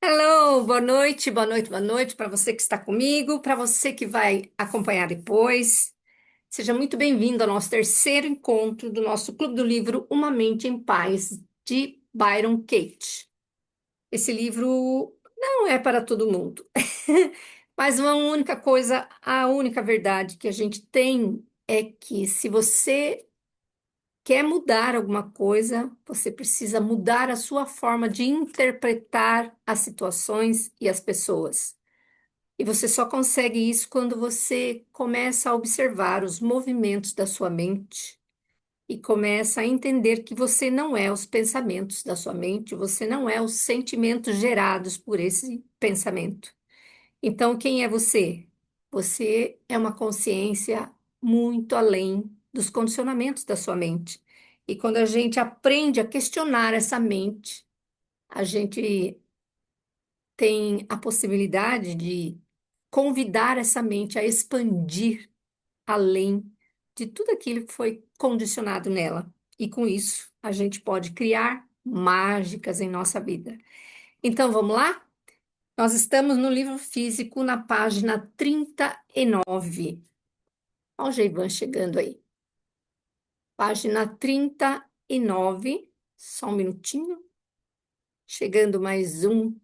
Hello, boa noite, boa noite, boa noite para você que está comigo, para você que vai acompanhar depois. Seja muito bem-vindo ao nosso terceiro encontro do nosso Clube do Livro Uma Mente em Paz, de Byron Katie. Esse livro não é para todo mundo, mas uma única coisa, a única verdade que a gente tem é que se você quer mudar alguma coisa, você precisa mudar a sua forma de interpretar as situações e as pessoas. E você só consegue isso quando você começa a observar os movimentos da sua mente e começa a entender que você não é os pensamentos da sua mente, você não é os sentimentos gerados por esse pensamento. Então, quem é você? Você é uma consciência muito além dos condicionamentos da sua mente. E quando a gente aprende a questionar essa mente, a gente tem a possibilidade de convidar essa mente a expandir além de tudo aquilo que foi condicionado nela. E com isso, a gente pode criar mágicas em nossa vida. Então, vamos lá? Nós estamos no livro físico, na página 39. Olha o Geivan chegando aí. Página 39. Só um minutinho. Chegando mais um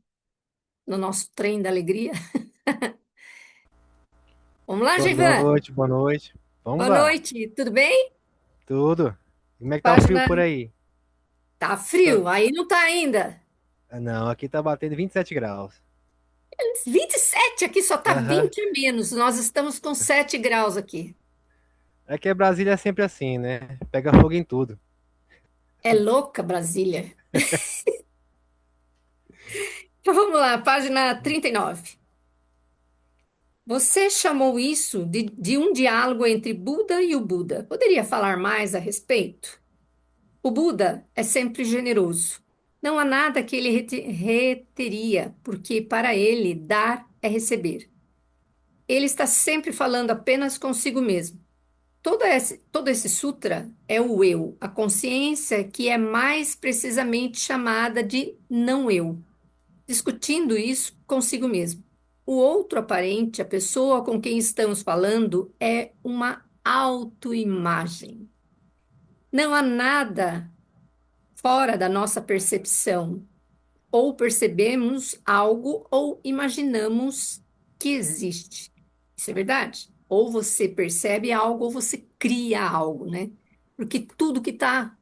no nosso trem da alegria. Vamos lá, Geivan? Boa noite. Vamos Boa lá. noite, tudo bem? Tudo? Como é que tá o frio Página. por aí? Tá Tá- frio, aí não tá ainda. Não, aqui tá batendo 27 graus. 27 aqui só tá Aham. 20 a menos. Nós estamos com 7 graus aqui. Aqui é Brasília é sempre assim, né? Pega fogo em tudo. É louca Brasília. Então vamos lá, página 39. Você chamou isso de um diálogo entre Buda e o Buda. Poderia falar mais a respeito? O Buda é sempre generoso. Não há nada que ele reteria, porque para ele dar é receber. Ele está sempre falando apenas consigo mesmo. Todo esse sutra é o eu, a consciência que é mais precisamente chamada de não eu, discutindo isso consigo mesmo. O outro aparente, a pessoa com quem estamos falando, é uma autoimagem. Não há nada fora da nossa percepção. Ou percebemos algo ou imaginamos que existe. Isso é verdade? Ou você percebe algo ou você cria algo, né? Porque tudo que está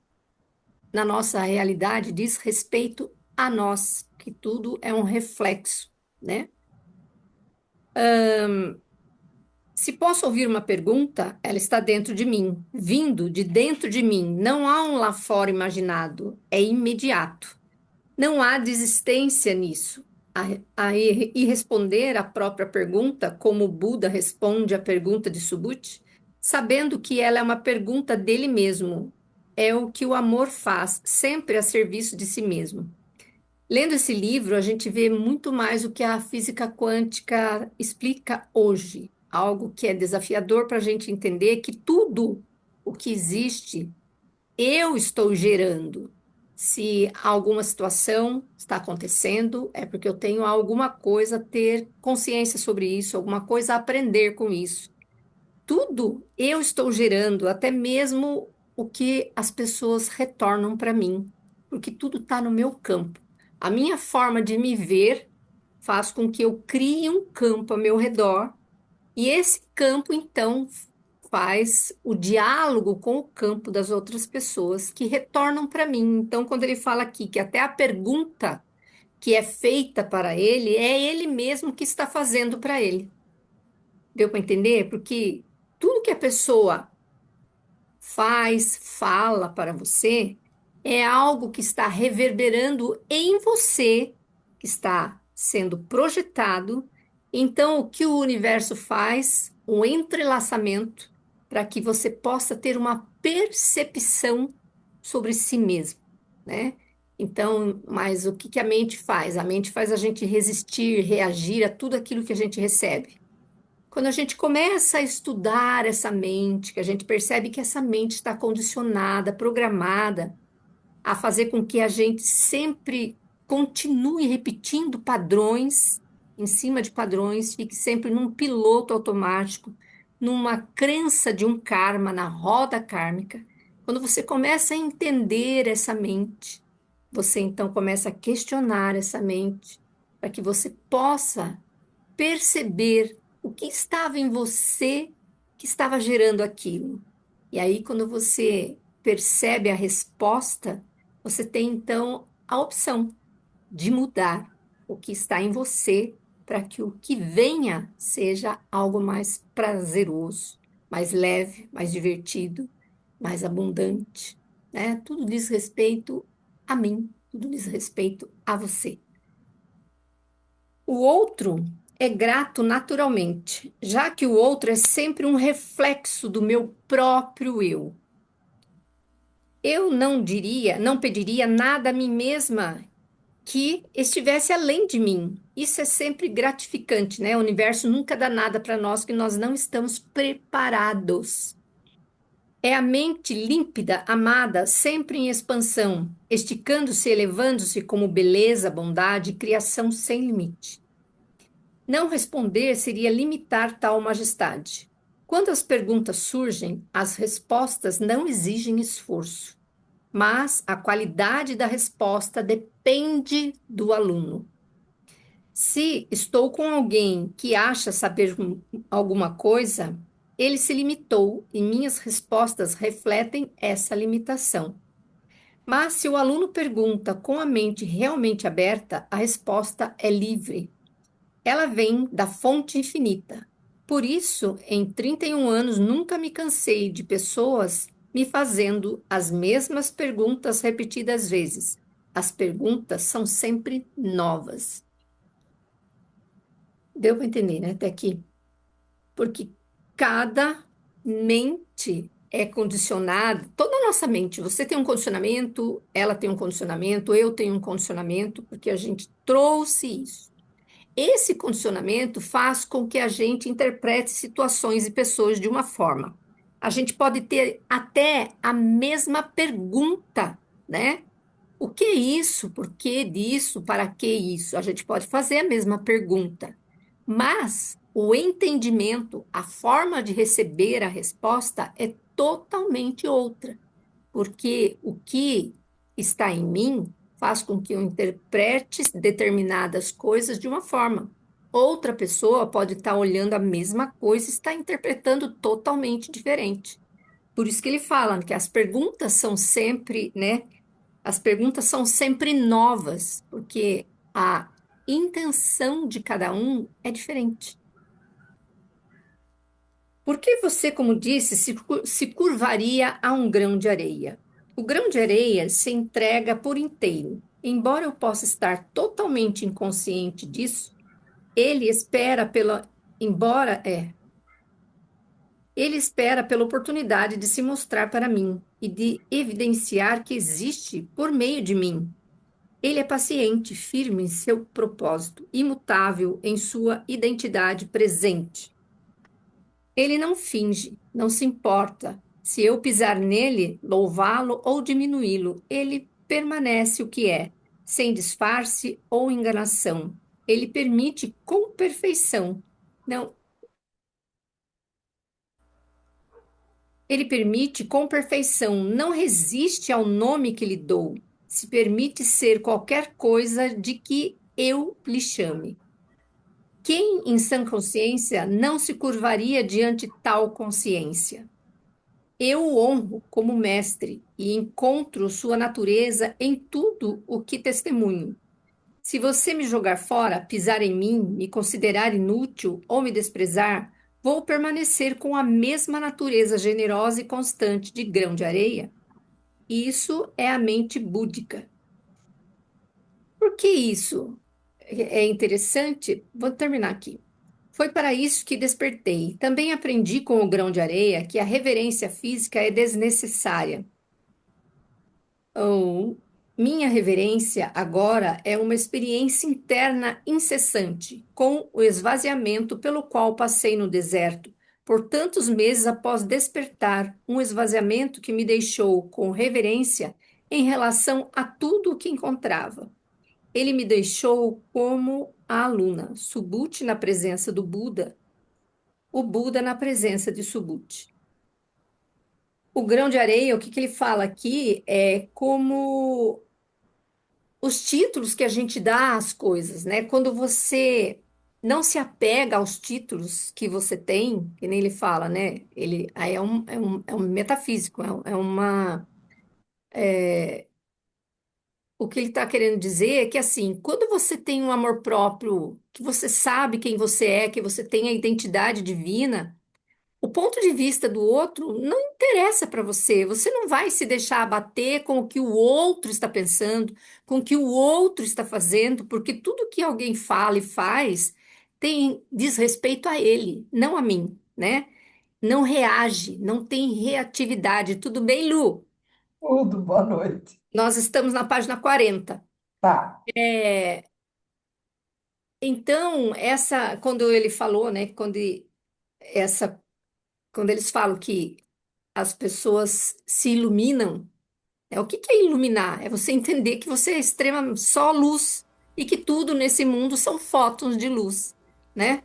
na nossa realidade diz respeito a nós, que tudo é um reflexo, né? Se posso ouvir uma pergunta, ela está dentro de mim, vindo de dentro de mim. Não há um lá fora imaginado, é imediato. Não há desistência nisso. E responder à própria pergunta, como o Buda responde à pergunta de Subhuti, sabendo que ela é uma pergunta dele mesmo. É o que o amor faz, sempre a serviço de si mesmo. Lendo esse livro, a gente vê muito mais o que a física quântica explica hoje, algo que é desafiador para a gente entender que tudo o que existe eu estou gerando. Se alguma situação está acontecendo, é porque eu tenho alguma coisa a ter consciência sobre isso, alguma coisa a aprender com isso. Tudo eu estou gerando, até mesmo o que as pessoas retornam para mim, porque tudo está no meu campo. A minha forma de me ver faz com que eu crie um campo ao meu redor e esse campo, então, faz o diálogo com o campo das outras pessoas que retornam para mim. Então, quando ele fala aqui que até a pergunta que é feita para ele é ele mesmo que está fazendo para ele. Deu para entender? Porque tudo que a pessoa faz, fala para você, é algo que está reverberando em você, que está sendo projetado. Então, o que o universo faz? Um entrelaçamento para que você possa ter uma percepção sobre si mesmo, né? Então, mas o que que a mente faz? A mente faz a gente resistir, reagir a tudo aquilo que a gente recebe. Quando a gente começa a estudar essa mente, que a gente percebe que essa mente está condicionada, programada a fazer com que a gente sempre continue repetindo padrões em cima de padrões, fique sempre num piloto automático, numa crença de um karma, na roda kármica. Quando você começa a entender essa mente, você então começa a questionar essa mente, para que você possa perceber o que estava em você que estava gerando aquilo. E aí, quando você percebe a resposta, você tem então a opção de mudar o que está em você para que o que venha seja algo mais prazeroso, mais leve, mais divertido, mais abundante, né? Tudo diz respeito a mim, tudo diz respeito a você. O outro é grato naturalmente, já que o outro é sempre um reflexo do meu próprio eu. Eu não diria, não pediria nada a mim mesma que estivesse além de mim. Isso é sempre gratificante, né? O universo nunca dá nada para nós que nós não estamos preparados. É a mente límpida, amada, sempre em expansão, esticando-se, elevando-se como beleza, bondade, criação sem limite. Não responder seria limitar tal majestade. Quando as perguntas surgem, as respostas não exigem esforço, mas a qualidade da resposta depende do aluno. Se estou com alguém que acha saber alguma coisa, ele se limitou e minhas respostas refletem essa limitação. Mas se o aluno pergunta com a mente realmente aberta, a resposta é livre. Ela vem da fonte infinita. Por isso, em 31 anos, nunca me cansei de pessoas me fazendo as mesmas perguntas repetidas vezes. As perguntas são sempre novas. Deu para entender, né? Até aqui. Porque cada mente é condicionada, toda a nossa mente, você tem um condicionamento, ela tem um condicionamento, eu tenho um condicionamento, porque a gente trouxe isso. Esse condicionamento faz com que a gente interprete situações e pessoas de uma forma. A gente pode ter até a mesma pergunta, né? O que é isso? Por que disso? Para que isso? A gente pode fazer a mesma pergunta, mas o entendimento, a forma de receber a resposta é totalmente outra, porque o que está em mim faz com que eu interprete determinadas coisas de uma forma. Outra pessoa pode estar olhando a mesma coisa e está interpretando totalmente diferente. Por isso que ele fala que as perguntas são sempre, né? As perguntas são sempre novas, porque a intenção de cada um é diferente. Por que você, como disse, se curvaria a um grão de areia? O grão de areia se entrega por inteiro. Embora eu possa estar totalmente inconsciente disso, ele espera pela, embora é, ele espera pela oportunidade de se mostrar para mim e de evidenciar que existe por meio de mim. Ele é paciente, firme em seu propósito, imutável em sua identidade presente. Ele não finge, não se importa se eu pisar nele, louvá-lo ou diminuí-lo. Ele permanece o que é, sem disfarce ou enganação. Ele permite com perfeição. Não, ele permite com perfeição, não resiste ao nome que lhe dou. Se permite ser qualquer coisa de que eu lhe chame. Quem, em sã consciência, não se curvaria diante tal consciência? Eu o honro como mestre e encontro sua natureza em tudo o que testemunho. Se você me jogar fora, pisar em mim, me considerar inútil ou me desprezar, vou permanecer com a mesma natureza generosa e constante de grão de areia. Isso é a mente búdica. Por que isso é interessante? Vou terminar aqui. Foi para isso que despertei. Também aprendi com o grão de areia que a reverência física é desnecessária. Ou minha reverência agora é uma experiência interna incessante, com o esvaziamento pelo qual passei no deserto por tantos meses após despertar, um esvaziamento que me deixou com reverência em relação a tudo o que encontrava. Ele me deixou como a aluna, Subhuti na presença do Buda, o Buda na presença de Subhuti. O grão de areia, o que que ele fala aqui é como os títulos que a gente dá às coisas, né? Quando você não se apega aos títulos que você tem, que nem ele fala, né? Ele aí é um metafísico, é uma. O que ele está querendo dizer é que, assim, quando você tem um amor próprio, que você sabe quem você é, que você tem a identidade divina. O ponto de vista do outro não interessa para você. Você não vai se deixar abater com o que o outro está pensando, com o que o outro está fazendo, porque tudo que alguém fala e faz diz respeito a ele, não a mim, né? Não reage, não tem reatividade. Tudo bem, Lu? Tudo, boa noite. Nós estamos na página 40. Tá. É, então, quando ele falou, né, essa, quando eles falam que as pessoas se iluminam. O que que é iluminar? É você entender que você é extrema só luz e que tudo nesse mundo são fótons de luz, né?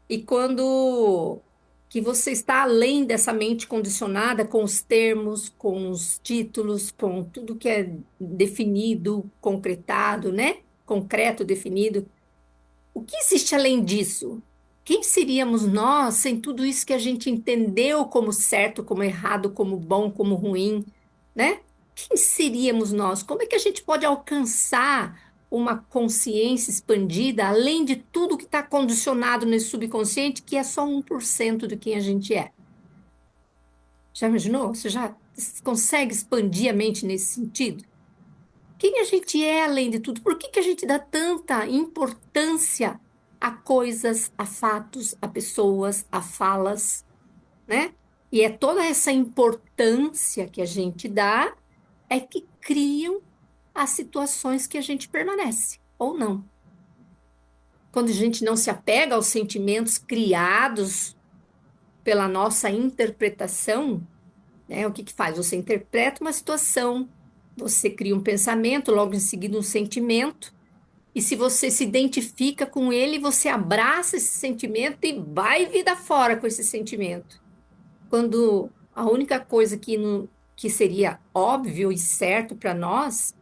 E quando que você está além dessa mente condicionada com os termos, com os títulos, com tudo que é definido, concretado, né? Concreto, definido. O que existe além disso? Quem seríamos nós sem tudo isso que a gente entendeu como certo, como errado, como bom, como ruim, né? Quem seríamos nós? Como é que a gente pode alcançar uma consciência expandida, além de tudo que está condicionado nesse subconsciente, que é só 1% de quem a gente é? Já imaginou? Você já consegue expandir a mente nesse sentido? Quem a gente é além de tudo? Por que que a gente dá tanta importância a coisas, a fatos, a pessoas, a falas, né? E é toda essa importância que a gente dá é que criam as situações que a gente permanece, ou não. Quando a gente não se apega aos sentimentos criados pela nossa interpretação, né? O que que faz? Você interpreta uma situação, você cria um pensamento, logo em seguida um sentimento. E se você se identifica com ele, você abraça esse sentimento e vai vida fora com esse sentimento. Quando a única coisa que seria óbvio e certo para nós,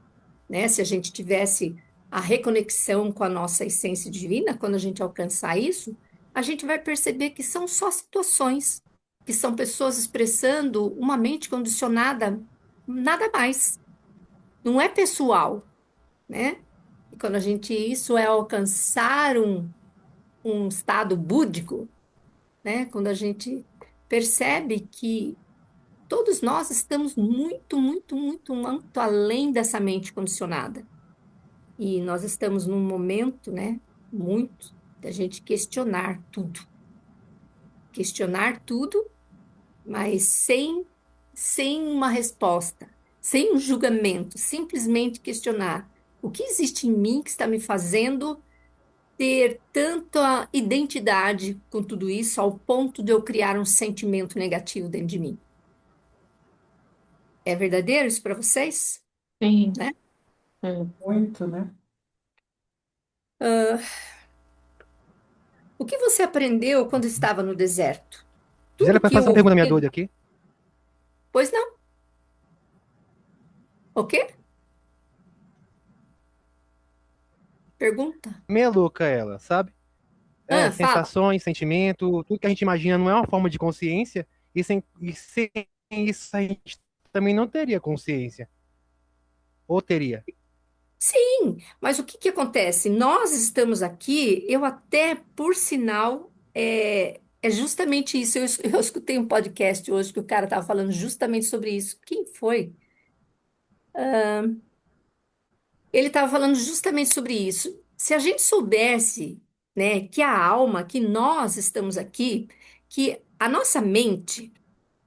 né, se a gente tivesse a reconexão com a nossa essência divina, quando a gente alcançar isso, a gente vai perceber que são só situações, que são pessoas expressando uma mente condicionada, nada mais. Não é pessoal, né? E quando isso é alcançar um estado búdico, né? Quando a gente percebe que todos nós estamos muito, muito, muito, muito além dessa mente condicionada. E nós estamos num momento, né? Muito da gente questionar tudo, mas sem uma resposta, sem um julgamento, simplesmente questionar o que existe em mim que está me fazendo ter tanta identidade com tudo isso ao ponto de eu criar um sentimento negativo dentro de mim. É verdadeiro isso para vocês? Sim, Né? muito, né? Ah, o que você aprendeu quando estava no deserto? Gisele, Tudo pode que fazer uma pergunta minha ouviu? doida aqui? Pois não? O quê? Pergunta. Meia louca ela, sabe? É, Fala. sensações, sentimento, tudo que a gente imagina não é uma forma de consciência, e sem isso a gente também não teria consciência. Ou teria? Sim, mas o que que acontece? Nós estamos aqui, eu até, por sinal, é justamente isso. Eu escutei um podcast hoje que o cara estava falando justamente sobre isso. Quem foi? Ele estava falando justamente sobre isso. Se a gente soubesse, né, que a alma, que nós estamos aqui, que a nossa mente,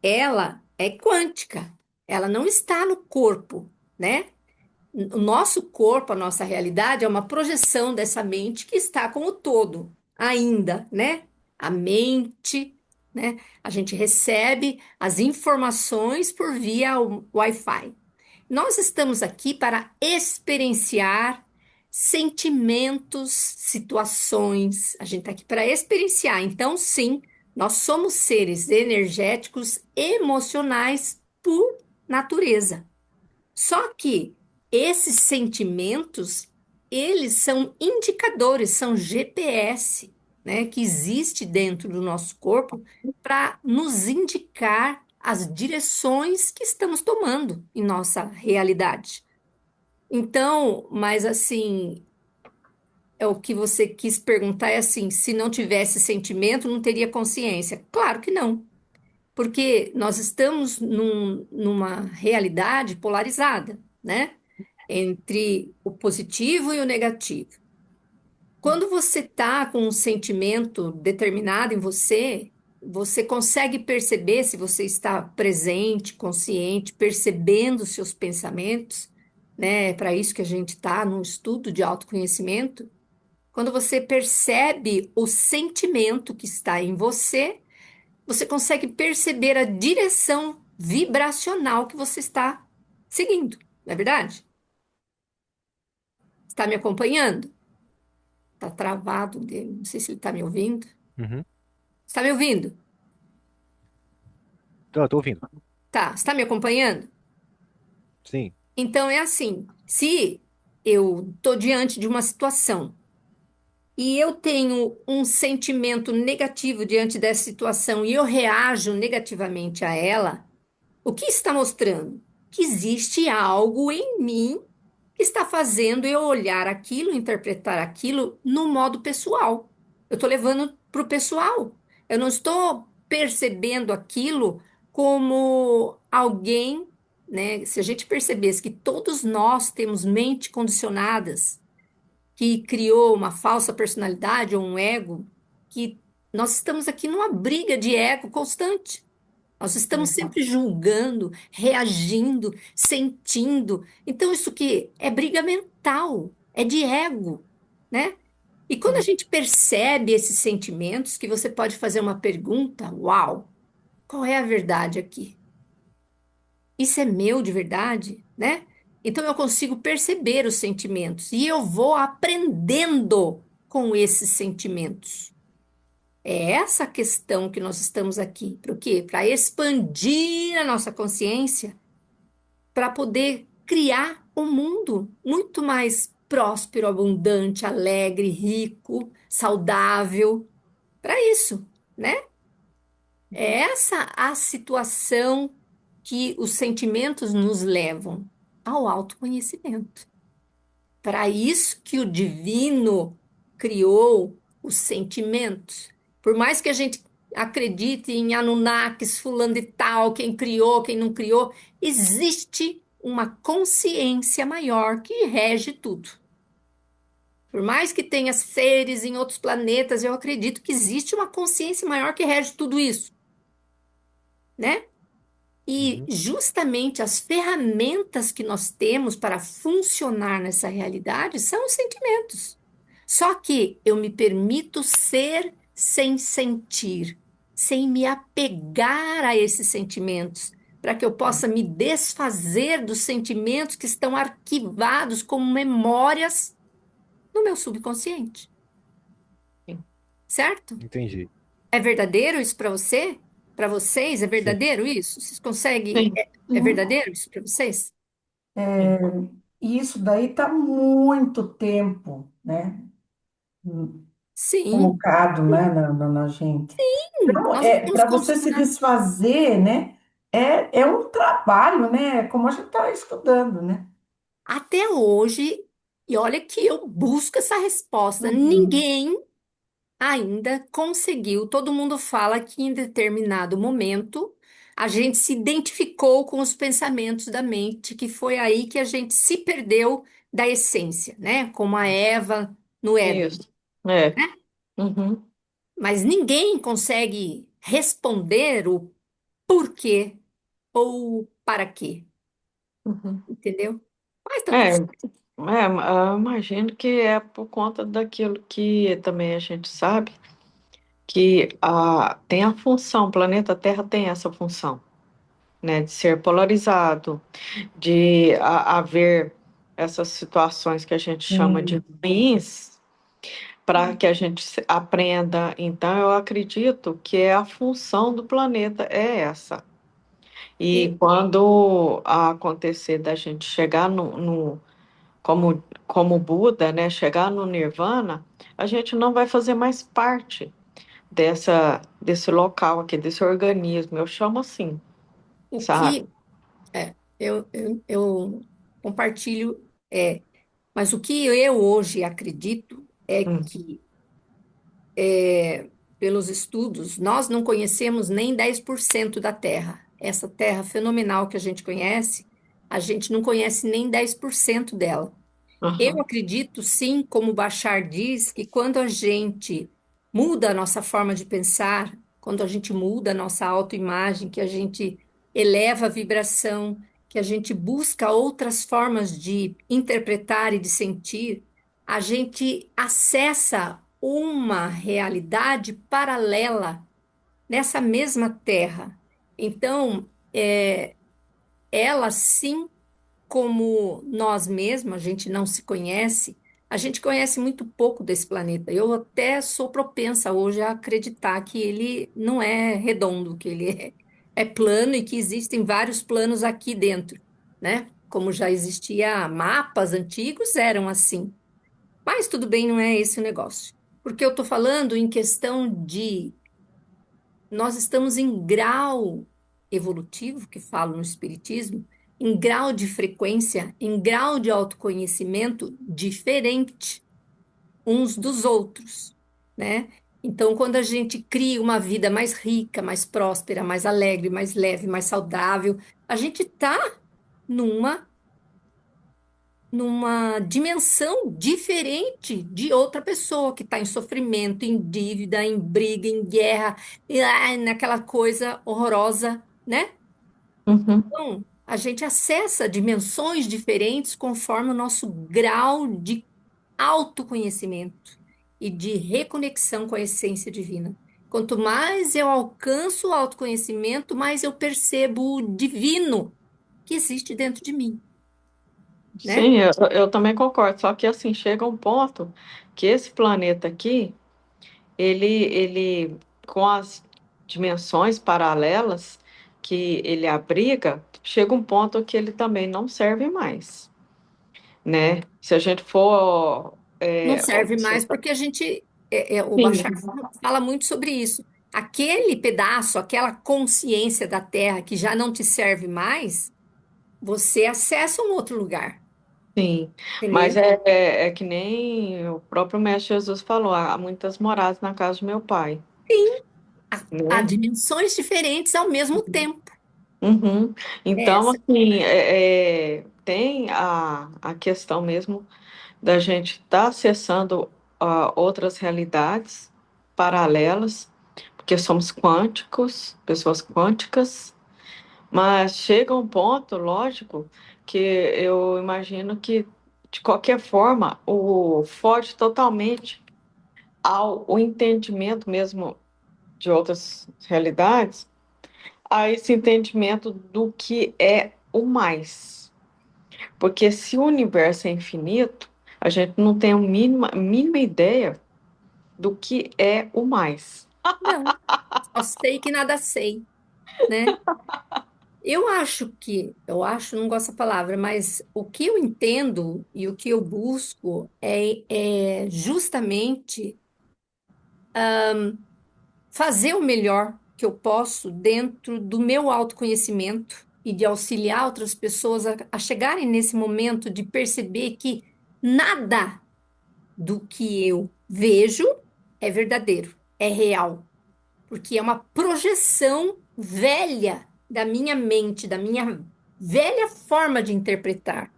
ela é quântica, ela não está no corpo, né? O nosso corpo, a nossa realidade é uma projeção dessa mente que está com o todo ainda, né? A mente, né? A gente recebe as informações por via Wi-Fi. Nós estamos aqui para experienciar sentimentos, situações. A gente está aqui para experienciar. Então, sim, nós somos seres energéticos, emocionais por natureza. Só que esses sentimentos, eles são indicadores, são GPS, né, que existe dentro do nosso corpo para nos indicar as direções que estamos tomando em nossa realidade. Então, mas assim, é o que você quis perguntar é assim, se não tivesse sentimento, não teria consciência. Claro que não, porque nós estamos numa realidade polarizada, né? Entre o positivo e o negativo. Quando você está com um sentimento determinado em você, você consegue perceber se você está presente, consciente, percebendo os seus pensamentos, né? É para isso que a gente está num estudo de autoconhecimento. Quando você percebe o sentimento que está em você, você consegue perceber a direção vibracional que você está seguindo, não é verdade? Está me acompanhando? Está travado dele, não sei se ele está me ouvindo. Uhum. Está me ouvindo? Tô ouvindo. Tá, está me acompanhando? Sim. Então é assim, se eu estou diante de uma situação e eu tenho um sentimento negativo diante dessa situação e eu reajo negativamente a ela, o que está mostrando? Que existe algo em mim que está fazendo eu olhar aquilo, interpretar aquilo no modo pessoal. Eu estou levando para o pessoal. Eu não estou percebendo aquilo como alguém, né? Se a gente percebesse que todos nós temos mente condicionadas, que criou uma falsa personalidade ou um ego, que nós estamos aqui numa briga de ego constante. Nós estamos sempre julgando, reagindo, sentindo. Então, isso que é briga mental, é de ego, né? E quando a gente percebe esses sentimentos, que você pode fazer uma pergunta, uau, qual é a verdade aqui? Isso é meu de verdade, né? Então eu consigo perceber os sentimentos e eu vou aprendendo com esses sentimentos. É essa a questão que nós estamos aqui. Para o quê? Para expandir a nossa consciência, para poder criar um mundo muito mais próspero, abundante, alegre, rico, saudável. Para isso, né? É essa a situação que os sentimentos nos levam ao autoconhecimento. Para isso que o divino criou os sentimentos. Por mais que a gente acredite em Anunnakis, fulano de tal, quem criou, quem não criou, existe uma consciência maior que rege tudo. Por mais que tenha seres em outros planetas, eu acredito que existe uma consciência maior que rege tudo isso, né? E Uhum. justamente as ferramentas que nós temos para funcionar nessa realidade são os sentimentos. Só que eu me permito ser sem sentir, sem me apegar a esses sentimentos, para que eu possa me desfazer dos sentimentos que estão arquivados como memórias no meu subconsciente, Sim. certo? Entendi. É verdadeiro isso para você? Para vocês, é Sim. verdadeiro isso? Vocês conseguem? Sim. É verdadeiro isso para vocês? É, e isso daí está muito tempo, né, Sim, colocado, né, na gente. Então, nós estamos para você se condicionados. desfazer, né, é um trabalho, né, como a gente está estudando, né? Até hoje, e olha que eu busco essa resposta, Uhum. ninguém ainda conseguiu. Todo mundo fala que em determinado momento a gente se identificou com os pensamentos da mente, que foi aí que a gente se perdeu da essência, né? Como a Eva no Éden. Isso. É. Uhum. Mas ninguém consegue responder o porquê ou para quê, Uhum. entendeu? Mas tá tudo É, certo. eu imagino que é por conta daquilo que também a gente sabe, que tem a função, o planeta Terra tem essa função, né, de ser polarizado, de haver essas situações que a gente chama de Sim. ruins, para que a gente aprenda. Então, eu acredito que é a função do planeta é essa. E E quando acontecer da gente chegar como Buda, né, chegar no Nirvana, a gente não vai fazer mais parte desse local aqui, desse organismo. Eu chamo assim, o sabe? que eu compartilho é, mas o que eu hoje acredito é Hum, que, pelos estudos, nós não conhecemos nem 10% da Terra. Essa Terra fenomenal que a gente conhece, a gente não conhece nem 10% dela. Eu aham, acredito, sim, como Bashar diz, que quando a gente muda a nossa forma de pensar, quando a gente muda a nossa autoimagem, que a gente eleva a vibração, que a gente busca outras formas de interpretar e de sentir, a gente acessa uma realidade paralela nessa mesma Terra. Então, ela sim como nós mesmos, a gente não se conhece, a gente conhece muito pouco desse planeta. Eu até sou propensa hoje a acreditar que ele não é redondo, que ele é plano e que existem vários planos aqui dentro, né? Como já existia mapas antigos, eram assim. Mas tudo bem, não é esse o negócio. Porque eu estou falando em questão de nós estamos em grau evolutivo, que falo no Espiritismo, em grau de frequência, em grau de autoconhecimento diferente uns dos outros, né? Então, quando a gente cria uma vida mais rica, mais próspera, mais alegre, mais leve, mais saudável, a gente está numa numa dimensão diferente de outra pessoa que está em sofrimento, em dívida, em briga, em guerra, naquela coisa horrorosa, né? uhum. Então, a gente acessa dimensões diferentes conforme o nosso grau de autoconhecimento e de reconexão com a essência divina. Quanto mais eu alcanço o autoconhecimento, mais eu percebo o divino que existe dentro de mim, né? Sim, eu também concordo. Só que assim, chega um ponto que esse planeta aqui, ele com as dimensões paralelas que ele abriga, chega um ponto que ele também não serve mais, né? Se a gente for Não serve mais observar. porque a gente, o Sim, Bashar fala muito sobre isso. Aquele pedaço, aquela consciência da Terra que já não te serve mais, você acessa um outro lugar, sim. Mas entendeu? é que nem o próprio Mestre Jesus falou, há muitas moradas na casa do meu pai, Há né? dimensões diferentes ao mesmo tempo. Uhum. É Então, essa. assim, tem a questão mesmo da gente estar acessando outras realidades paralelas, porque somos quânticos, pessoas quânticas, mas chega um ponto, lógico, que eu imagino que, de qualquer forma, foge totalmente ao o entendimento mesmo de outras realidades, a esse entendimento do que é o mais. Porque se o universo é infinito, a gente não tem a mínima ideia do que é o mais. Não, só sei que nada sei, né? Eu acho, não gosto da palavra, mas o que eu entendo e o que eu busco é justamente fazer o melhor que eu posso dentro do meu autoconhecimento e de auxiliar outras pessoas a chegarem nesse momento de perceber que nada do que eu vejo é verdadeiro, é real, porque é uma projeção velha da minha mente, da minha velha forma de interpretar.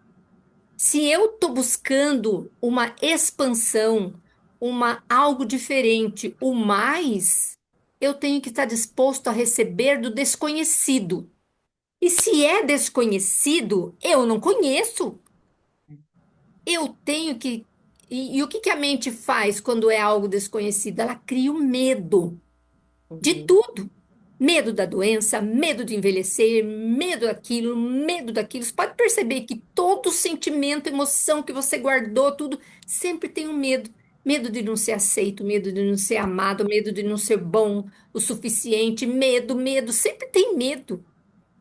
Se eu estou buscando uma expansão, uma algo diferente, o mais, eu tenho que estar disposto a receber do desconhecido. E se é desconhecido, eu não conheço. Eu tenho que. E o que que a mente faz quando é algo desconhecido? Ela cria o medo de Uhum. tudo. Medo da doença, medo de envelhecer, medo daquilo, medo daquilo. Você pode perceber que todo sentimento, emoção que você guardou, tudo, sempre tem um medo. Medo de não ser aceito, medo de não ser amado, medo de não ser bom o suficiente, medo, sempre tem medo.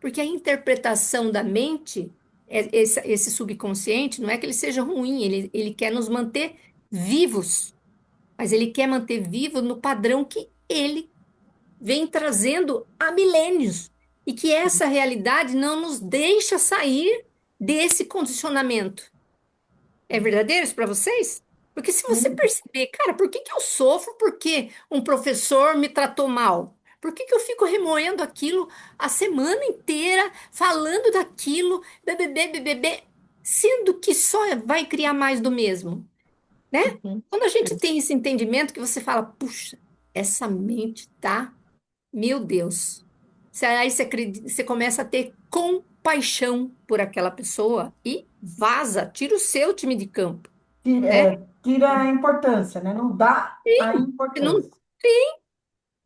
Porque a interpretação da mente, esse subconsciente, não é que ele seja ruim, ele quer nos manter vivos, mas ele quer manter vivo no padrão que ele vem trazendo há milênios. E que essa realidade não nos deixa sair desse condicionamento. É verdadeiro isso para vocês? Porque se você Sim. perceber, cara, por que que eu sofro porque um professor me tratou mal? Por que que eu fico remoendo aquilo a semana inteira, falando daquilo, bebê, sendo que só vai criar mais do mesmo, né? Uhum. Quando a gente tem esse entendimento que você fala, puxa, essa mente tá, meu Deus. Aí você começa a ter compaixão por aquela pessoa e vaza, tira o seu time de campo, né? Tira a importância, né? Não dá a Você não, importância.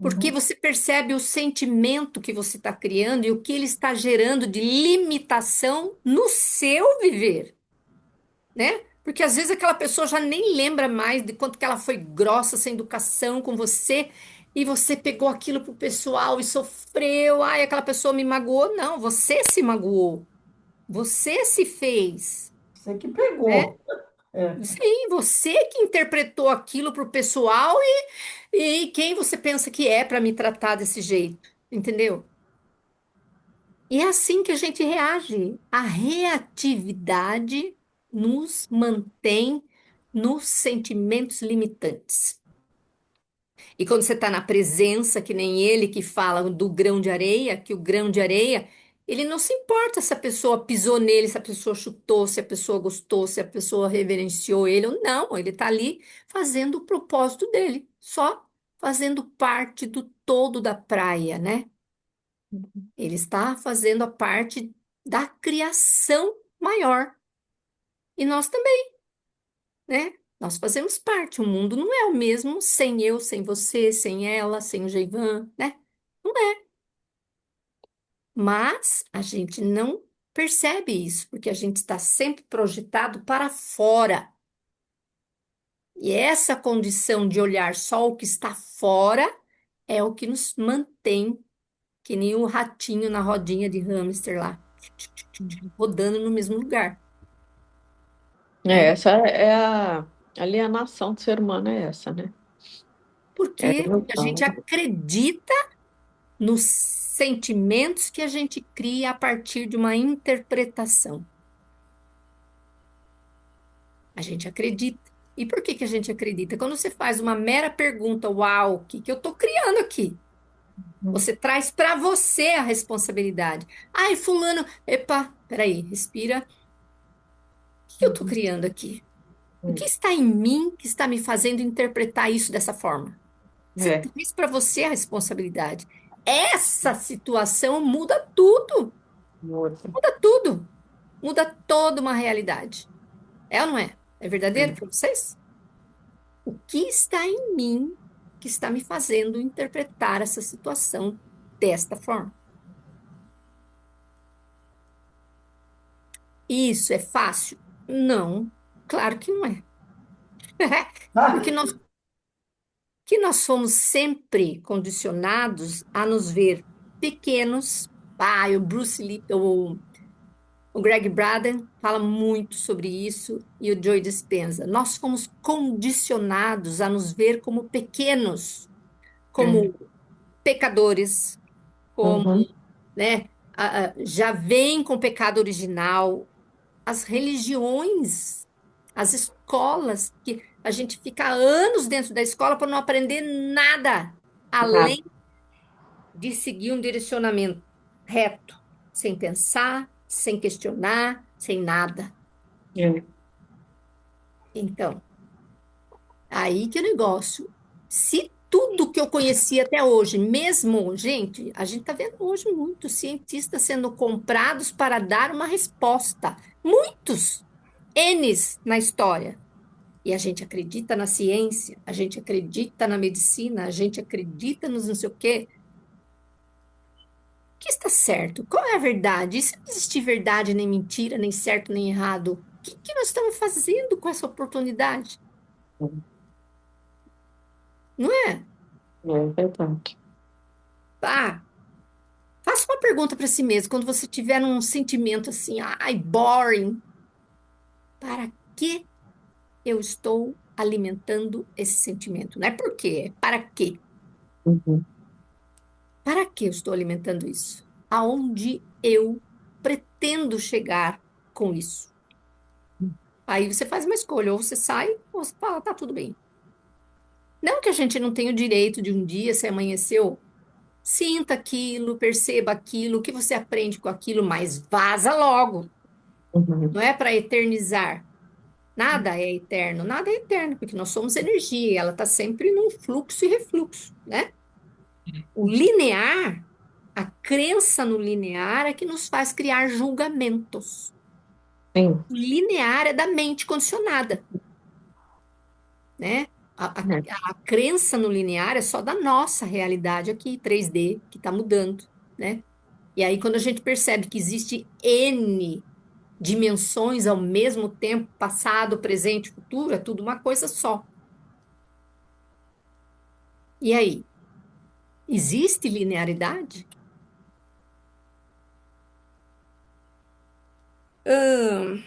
porque Uhum. você percebe o sentimento que você está criando e o que ele está gerando de limitação no seu viver, né? Porque às vezes aquela pessoa já nem lembra mais de quanto que ela foi grossa sem educação com você e você pegou aquilo pro pessoal e sofreu. Ai, aquela pessoa me magoou. Não, você se magoou. Você se fez, Você que né? pegou. É. Sim, você que interpretou aquilo pro pessoal e quem você pensa que é para me tratar desse jeito, entendeu? E é assim que a gente reage. A reatividade nos mantém nos sentimentos limitantes. E quando você está na presença, que nem ele que fala do grão de areia, que o grão de areia, ele não se importa se a pessoa pisou nele, se a pessoa chutou, se a pessoa gostou, se a pessoa reverenciou ele ou não. Ele está ali fazendo o propósito dele, só fazendo parte do todo da praia, né? Ele está fazendo a parte da criação maior. E nós também, né? Nós fazemos parte. O mundo não é o mesmo sem eu, sem você, sem ela, sem o Geivan, né? Não é. Mas a gente não percebe isso, porque a gente está sempre projetado para fora. E essa condição de olhar só o que está fora é o que nos mantém, que nem o ratinho na rodinha de hamster lá, rodando no mesmo lugar, né? Essa é a alienação do ser humano, é essa, né? Por É quê? Porque a ilusão. gente acredita nos sentimentos que a gente cria a partir de uma interpretação. A gente acredita. E por que que a gente acredita? Quando você faz uma mera pergunta, uau, o que que eu estou criando aqui? Você traz para você a responsabilidade. Ai, fulano, epa, peraí, respira. O que que eu estou criando aqui? O que está em mim que está me fazendo interpretar isso dessa forma? Você É. traz para você a responsabilidade. Essa situação muda tudo, Muda. muda tudo, muda toda uma realidade. É ou não é? É verdadeiro para vocês? O que está em mim que está me fazendo interpretar essa situação desta forma? Isso é fácil? Não, claro que não é. Ah, Porque nós somos sempre condicionados a nos ver pequenos. Ah, o Bruce Lee, o Greg Braden fala muito sobre isso e o Joe Dispenza. Nós fomos condicionados a nos ver como pequenos, é. como pecadores, como, Uhum. né, já vem com pecado original. As religiões, as escolas, que a gente fica anos dentro da escola para não aprender nada, Nada. além de seguir um direcionamento reto, sem pensar, sem questionar, sem nada. É. Então, aí que é o negócio. Se tudo que eu conhecia até hoje, mesmo, gente, a gente está vendo hoje muitos cientistas sendo comprados para dar uma resposta. Muitos N's na história. E a gente acredita na ciência, a gente acredita na medicina, a gente acredita nos não sei o quê. que está certo? Qual é a verdade? E se não existir verdade, nem mentira, nem certo, nem errado, o que nós estamos fazendo com essa oportunidade? Não é? É verdade. Ah, faça uma pergunta para si mesmo quando você tiver um sentimento assim, ai, boring. Para que eu estou alimentando esse sentimento? Não é por quê, é para quê? Uhum. Para que eu estou alimentando isso? Aonde eu pretendo chegar com isso? Aí você faz uma escolha, ou você sai, ou você fala, tá tudo bem. Não que a gente não tenha o direito de um dia, se amanheceu, sinta aquilo, perceba aquilo, o que você aprende com aquilo, mas vaza logo. Uhum. Não é para eternizar. Nada é eterno, nada é eterno, porque nós somos energia, e ela está sempre num fluxo e refluxo, né? O linear, a crença no linear é que nos faz criar julgamentos. Sim. O linear é da mente condicionada, né? É. A crença no linear é só da nossa realidade aqui, 3D, que está mudando, né? E aí, quando a gente percebe que existe N dimensões ao mesmo tempo, passado, presente, futuro, é tudo uma coisa só. E aí, existe linearidade? Hum,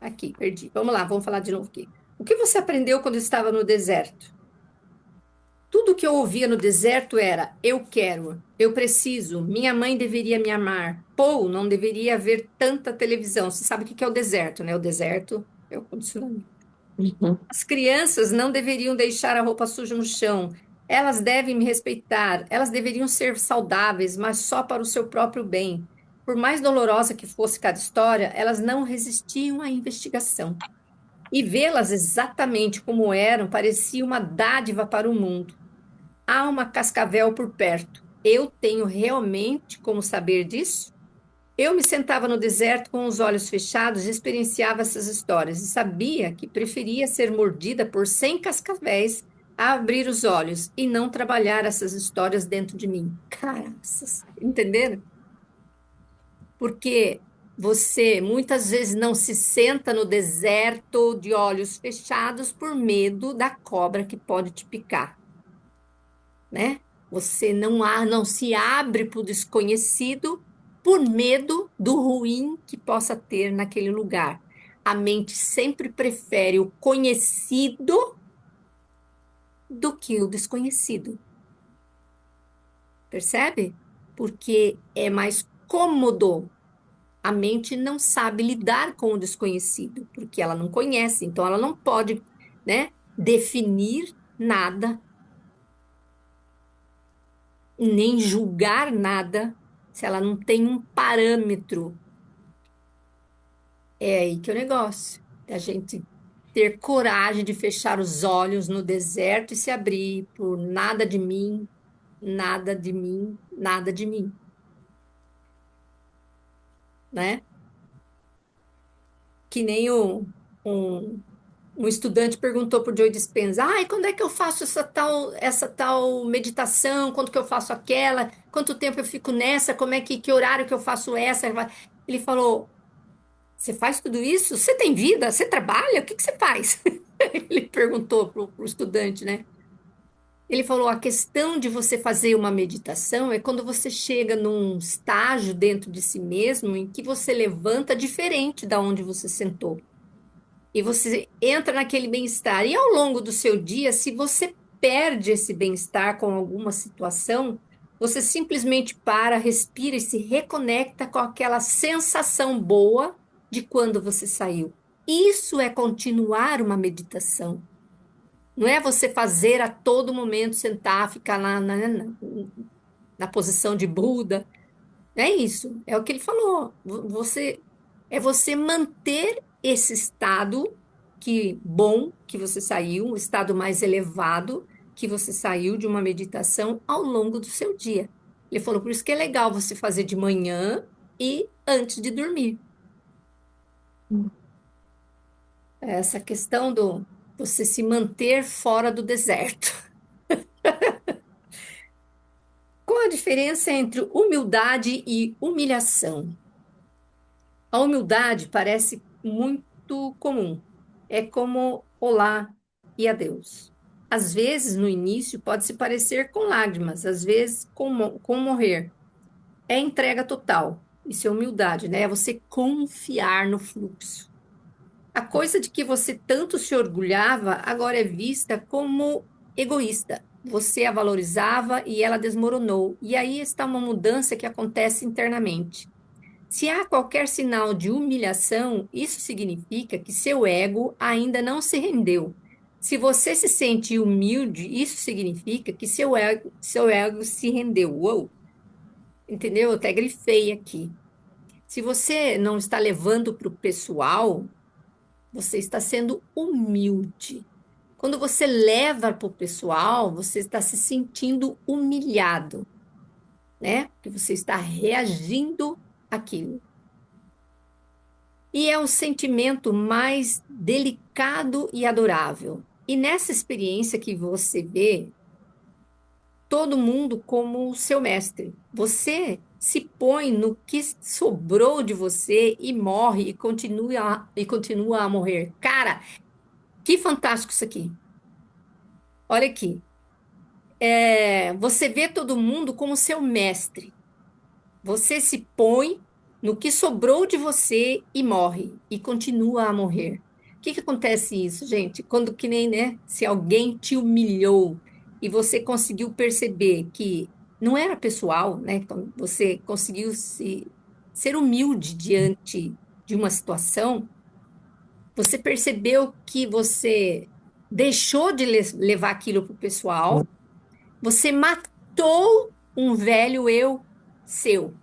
aqui, perdi. Vamos lá, vamos falar de novo aqui. O que você aprendeu quando estava no deserto? Tudo que eu ouvia no deserto era: eu quero, eu preciso, minha mãe deveria me amar. Pô, não deveria haver tanta televisão. Você sabe o que é o deserto, né? O deserto é o condicionamento. Uhum. As crianças não deveriam deixar a roupa suja no chão. Elas devem me respeitar. Elas deveriam ser saudáveis, mas só para o seu próprio bem. Por mais dolorosa que fosse cada história, elas não resistiam à investigação. E vê-las exatamente como eram parecia uma dádiva para o mundo. Há uma cascavel por perto. Eu tenho realmente como saber disso? Eu me sentava no deserto com os olhos fechados e experienciava essas histórias e sabia que preferia ser mordida por 100 cascavéis a abrir os olhos e não trabalhar essas histórias dentro de mim. Caraças, entenderam? Porque você muitas vezes não se senta no deserto de olhos fechados por medo da cobra que pode te picar, né? Você não se abre para o desconhecido por medo do ruim que possa ter naquele lugar. A mente sempre prefere o conhecido do que o desconhecido, percebe? Porque é mais cômodo. A mente não sabe lidar com o desconhecido, porque ela não conhece, então ela não pode, né, definir nada, nem julgar nada, se ela não tem um parâmetro. É aí que é o negócio. A gente ter coragem de fechar os olhos no deserto e se abrir por nada de mim, nada de mim, nada de mim, né? Que nem um, um estudante perguntou para o Joe Dispenza: ai, quando é que eu faço essa tal meditação? Quando que eu faço aquela? Quanto tempo eu fico nessa? Como é que horário que eu faço essa? Ele falou: você faz tudo isso? Você tem vida? Você trabalha? O que que você faz? Ele perguntou para o estudante, né? Ele falou: a questão de você fazer uma meditação é quando você chega num estágio dentro de si mesmo em que você levanta diferente da onde você sentou. E você entra naquele bem-estar. E ao longo do seu dia, se você perde esse bem-estar com alguma situação, você simplesmente para, respira e se reconecta com aquela sensação boa de quando você saiu. Isso é continuar uma meditação. Não é você fazer a todo momento, sentar, ficar lá na posição de Buda. Não é isso. É o que ele falou. Você manter esse estado que bom que você saiu, um estado mais elevado que você saiu de uma meditação ao longo do seu dia. Ele falou, por isso que é legal você fazer de manhã e antes de dormir. Essa questão do você se manter fora do deserto. Qual a diferença entre humildade e humilhação? A humildade parece muito comum. É como olá e adeus. Às vezes, no início, pode se parecer com lágrimas, às vezes com morrer. É entrega total. Isso é humildade, né? É você confiar no fluxo. A coisa de que você tanto se orgulhava agora é vista como egoísta. Você a valorizava e ela desmoronou. E aí está uma mudança que acontece internamente. Se há qualquer sinal de humilhação, isso significa que seu ego ainda não se rendeu. Se você se sente humilde, isso significa que seu ego se rendeu. Uou, entendeu? Eu até grifei aqui. Se você não está levando para o pessoal, você está sendo humilde. Quando você leva para o pessoal, você está se sentindo humilhado, né? Porque você está reagindo àquilo. E é o sentimento mais delicado e adorável. E nessa experiência que você vê todo mundo como o seu mestre. Você se põe no que sobrou de você e morre e continua a morrer. Cara, que fantástico isso aqui. Olha aqui. Você vê todo mundo como seu mestre. Você se põe no que sobrou de você e morre, e continua a morrer. O que que acontece isso, gente? Quando que nem, né? Se alguém te humilhou e você conseguiu perceber que não era pessoal, né? Então, você conseguiu ser humilde diante de uma situação, você percebeu que você deixou de levar aquilo para o pessoal, você matou um velho eu seu,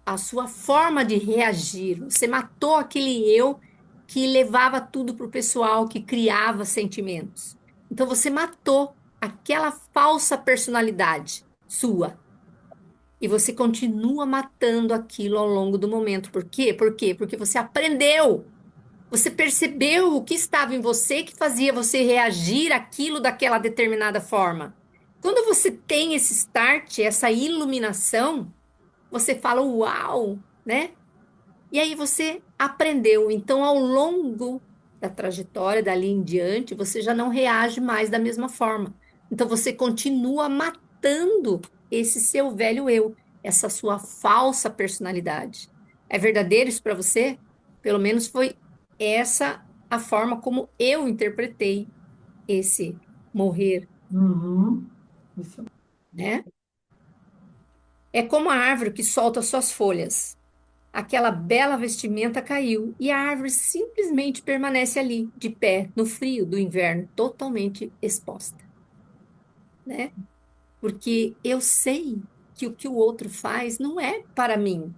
a sua forma de reagir. Você matou aquele eu que levava tudo para o pessoal, que criava sentimentos. Então você matou aquela falsa personalidade sua. E você continua matando aquilo ao longo do momento. Por quê? Por quê? Porque você aprendeu. Você percebeu o que estava em você que fazia você reagir àquilo daquela determinada forma. Quando você tem esse start, essa iluminação, você fala, uau, né? E aí você aprendeu. Então, ao longo da trajetória, dali em diante, você já não reage mais da mesma forma. Então, você continua matando esse seu velho eu, essa sua falsa personalidade. É verdadeiro isso para você? Pelo menos foi essa a forma como eu interpretei esse morrer, Uhum. Isso. né? É como a árvore que solta suas folhas. Aquela bela vestimenta caiu e a árvore simplesmente permanece ali, de pé, no frio do inverno, totalmente exposta, né? Porque eu sei que o outro faz não é para mim,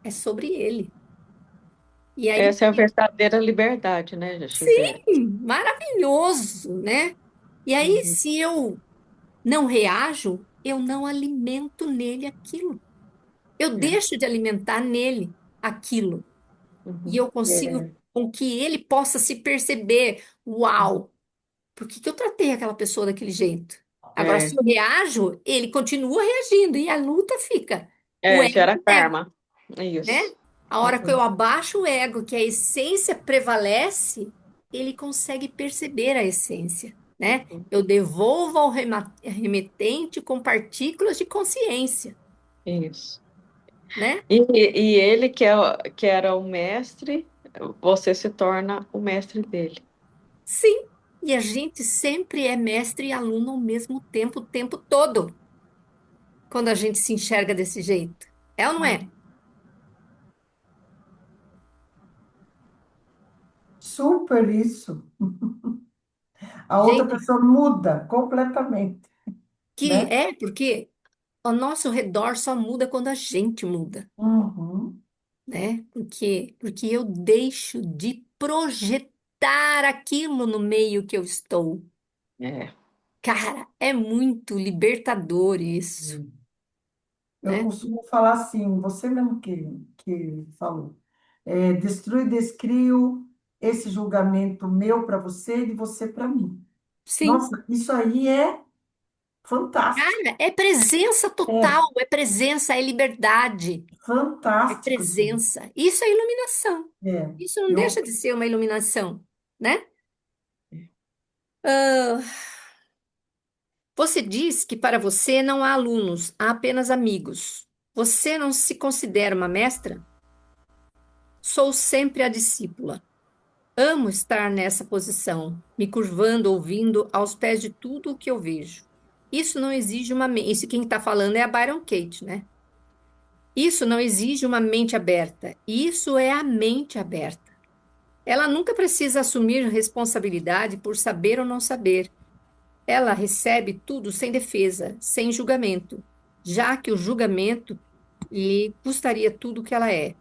é sobre ele. E aí, Essa é a verdadeira liberdade, né, Gisele? maravilhoso, né? E aí, Uhum. se eu não reajo, eu não alimento nele aquilo. Eu É. deixo de alimentar nele aquilo. E Uhum. eu consigo É. com que ele possa se perceber, uau, por que que eu tratei aquela pessoa daquele jeito? Agora, se É. eu reajo, ele continua reagindo e a luta fica. O É, ego gera pega, karma. É né? isso. A hora que eu Uhum. abaixo o ego, que a essência prevalece, ele consegue perceber a essência, né? Uhum. Eu devolvo ao remetente com partículas de consciência, Isso. né? E ele, que era o mestre, você se torna o mestre dele. Sim, e a gente sempre é mestre e aluno ao mesmo tempo, o tempo todo, quando a gente se enxerga desse jeito. É ou não é? Super isso. A outra Gente, pessoa muda completamente, que né? é porque ao nosso redor só muda quando a gente muda, Uhum. né? Porque eu deixo de projetar aquilo no meio que eu estou. É. Cara, é muito libertador isso, Eu né? costumo falar assim, você mesmo que falou, destrui e descrio esse julgamento meu para você e de você para mim. Sim, Nossa, isso aí é Fantástico. Cara, é presença É, total, é presença, é liberdade, é fantástico isso aí. presença. Isso é iluminação. É, Isso não deixa eu, de ser uma iluminação, né? Ah, você diz que para você não há alunos, há apenas amigos. Você não se considera uma mestra? Sou sempre a discípula. Amo estar nessa posição, me curvando, ouvindo aos pés de tudo o que eu vejo. Isso não exige uma mente. Isso quem está falando é a Byron Katie, né? Isso não exige uma mente aberta. Isso é a mente aberta. Ela nunca precisa assumir responsabilidade por saber ou não saber. Ela recebe tudo sem defesa, sem julgamento, já que o julgamento lhe custaria tudo o que ela é.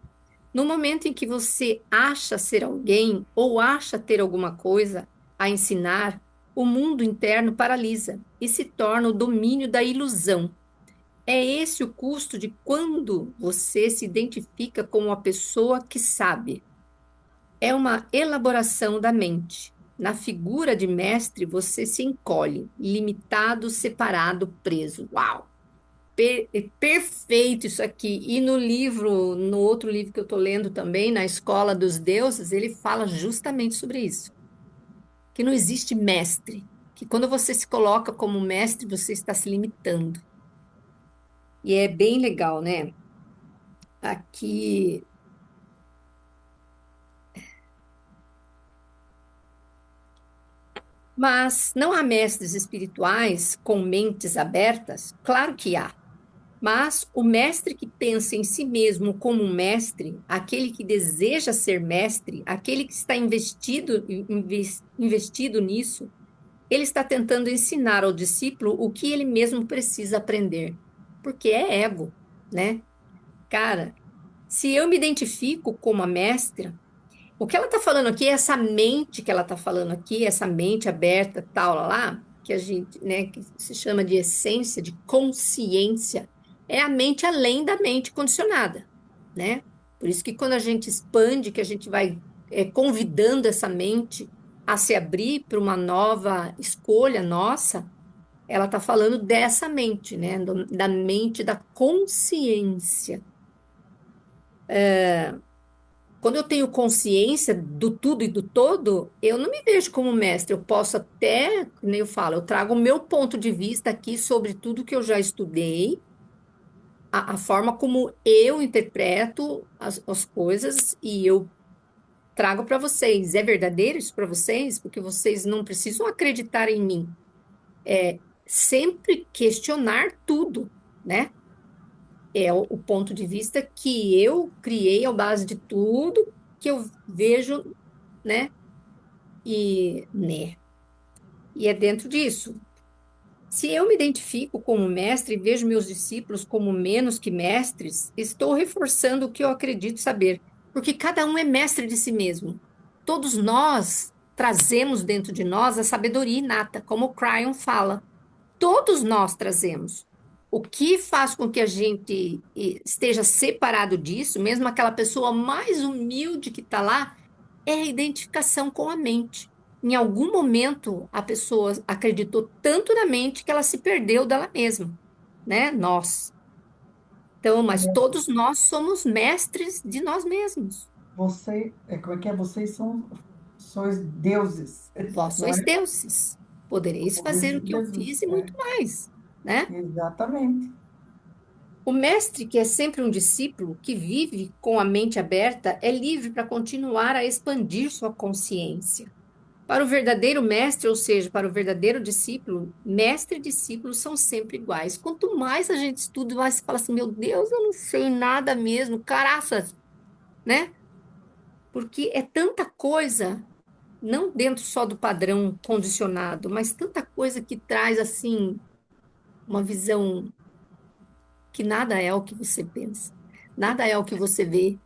No momento em que você acha ser alguém ou acha ter alguma coisa a ensinar, o mundo interno paralisa e se torna o domínio da ilusão. É esse o custo de quando você se identifica como uma pessoa que sabe. É uma elaboração da mente. Na figura de mestre, você se encolhe, limitado, separado, preso. Uau! É perfeito isso aqui. E no livro, no outro livro que eu estou lendo também, na Escola dos Deuses, ele fala justamente sobre isso. Que não existe mestre. Que quando você se coloca como mestre, você está se limitando. E é bem legal, né? Aqui. Mas não há mestres espirituais com mentes abertas? Claro que há. Mas o mestre que pensa em si mesmo como um mestre, aquele que deseja ser mestre, aquele que está investido nisso, ele está tentando ensinar ao discípulo o que ele mesmo precisa aprender. Porque é ego, né? Cara, se eu me identifico como a mestra, o que ela está falando aqui, essa mente que ela está falando aqui, essa mente aberta, tal, lá, que a gente, né, que se chama de essência, de consciência, é a mente além da mente condicionada, né? Por isso que quando a gente expande, que a gente vai convidando essa mente a se abrir para uma nova escolha nossa, ela está falando dessa mente, né? Da mente da consciência. Quando eu tenho consciência do tudo e do todo, eu não me vejo como mestre. Eu posso até, nem eu falo, eu trago o meu ponto de vista aqui sobre tudo que eu já estudei, a forma como eu interpreto as coisas e eu trago para vocês. É verdadeiro isso para vocês? Porque vocês não precisam acreditar em mim. É sempre questionar tudo, né? É o ponto de vista que eu criei à base de tudo que eu vejo, né? E é dentro disso. Se eu me identifico como mestre e vejo meus discípulos como menos que mestres, estou reforçando o que eu acredito saber, porque cada um é mestre de si mesmo. Todos nós trazemos dentro de nós a sabedoria inata, como o Cryon fala. Todos nós trazemos. O que faz com que a gente esteja separado disso, mesmo aquela pessoa mais humilde que está lá, é a identificação com a mente. Em algum momento, a pessoa acreditou tanto na mente que ela se perdeu dela mesma, né? Nós. Então, mas todos nós somos mestres de nós mesmos. como é que é? Vocês sois deuses, Vós não sois é? deuses. Podereis Como fazer o disse que eu Jesus. fiz e muito mais, né? Exatamente. O mestre, que é sempre um discípulo, que vive com a mente aberta, é livre para continuar a expandir sua consciência. Para o verdadeiro mestre, ou seja, para o verdadeiro discípulo, mestre e discípulo são sempre iguais. Quanto mais a gente estuda, mais se fala assim: meu Deus, eu não sei nada mesmo, caraças, né? Porque é tanta coisa, não dentro só do padrão condicionado, mas tanta coisa que traz, assim, uma visão que nada é o que você pensa, nada é o que você vê,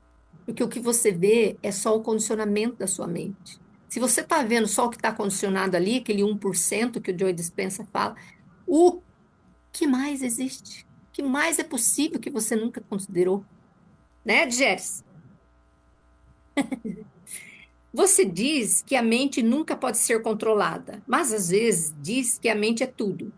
porque o que você vê é só o condicionamento da sua mente. Se você está vendo só o que está condicionado ali, aquele 1% que o Joe Dispenza fala, o que mais existe? O que mais é possível que você nunca considerou? Né, Jess? Você diz que a mente nunca pode ser controlada, mas às vezes diz que a mente é tudo.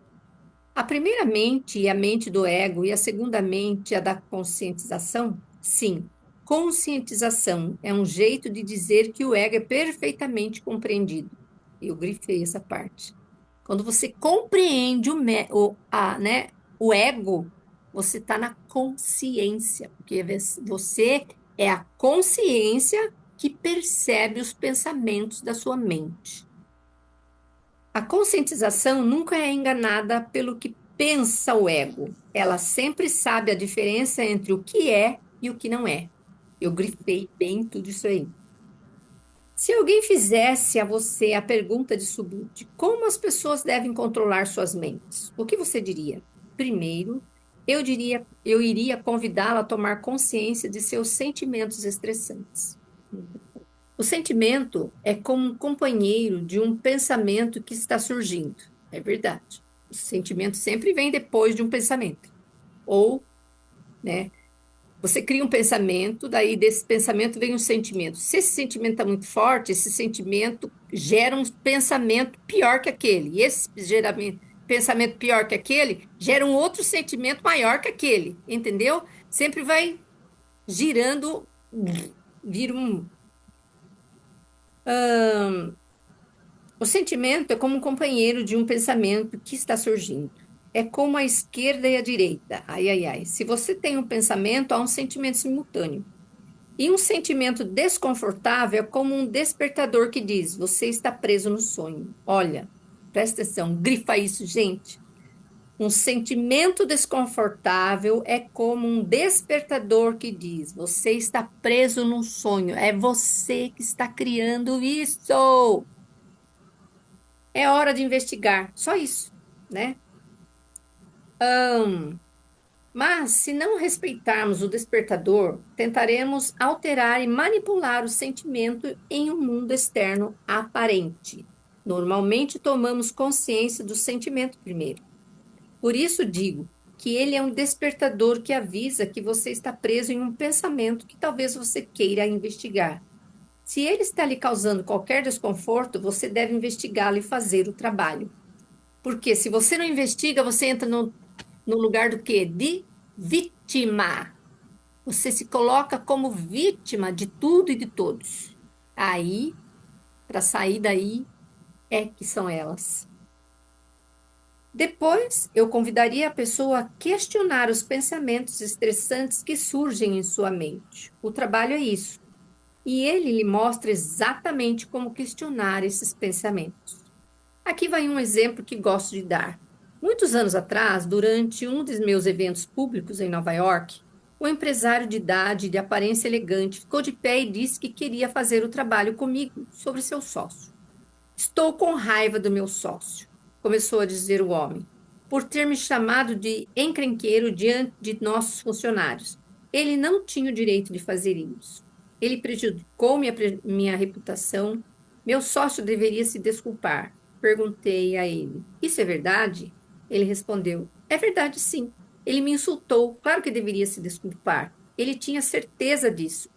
A primeira mente é a mente do ego e a segunda mente é a da conscientização? Sim. Conscientização é um jeito de dizer que o ego é perfeitamente compreendido. Eu grifei essa parte. Quando você compreende o ego, você está na consciência, porque você é a consciência que percebe os pensamentos da sua mente. A conscientização nunca é enganada pelo que pensa o ego. Ela sempre sabe a diferença entre o que é e o que não é. Eu grifei bem tudo isso aí. Se alguém fizesse a você a pergunta de subúrbio, como as pessoas devem controlar suas mentes, o que você diria? Primeiro, eu iria convidá-la a tomar consciência de seus sentimentos estressantes. O sentimento é como um companheiro de um pensamento que está surgindo. É verdade. O sentimento sempre vem depois de um pensamento. Ou, né, você cria um pensamento, daí desse pensamento vem um sentimento. Se esse sentimento está muito forte, esse sentimento gera um pensamento pior que aquele. E esse pensamento pior que aquele gera um outro sentimento maior que aquele. Entendeu? Sempre vai girando, vira um. O sentimento é como um companheiro de um pensamento que está surgindo. É como a esquerda e a direita. Ai, ai, ai. Se você tem um pensamento, há um sentimento simultâneo. E um sentimento desconfortável é como um despertador que diz: você está preso no sonho. Olha, presta atenção, grifa isso, gente. Um sentimento desconfortável é como um despertador que diz: você está preso no sonho. É você que está criando isso. É hora de investigar. Só isso, né? Mas, se não respeitarmos o despertador, tentaremos alterar e manipular o sentimento em um mundo externo aparente. Normalmente, tomamos consciência do sentimento primeiro. Por isso, digo que ele é um despertador que avisa que você está preso em um pensamento que talvez você queira investigar. Se ele está lhe causando qualquer desconforto, você deve investigá-lo e fazer o trabalho. Porque se você não investiga, você entra no lugar do quê? De vítima. Você se coloca como vítima de tudo e de todos. Aí, para sair daí, é que são elas. Depois, eu convidaria a pessoa a questionar os pensamentos estressantes que surgem em sua mente. O trabalho é isso. E ele lhe mostra exatamente como questionar esses pensamentos. Aqui vai um exemplo que gosto de dar. Muitos anos atrás, durante um dos meus eventos públicos em Nova York, um empresário de idade e de aparência elegante ficou de pé e disse que queria fazer o trabalho comigo sobre seu sócio. Estou com raiva do meu sócio, começou a dizer o homem, por ter me chamado de encrenqueiro diante de nossos funcionários. Ele não tinha o direito de fazer isso. Ele prejudicou minha reputação. Meu sócio deveria se desculpar. Perguntei a ele: isso é verdade? Ele respondeu: é verdade, sim. Ele me insultou. Claro que deveria se desculpar. Ele tinha certeza disso.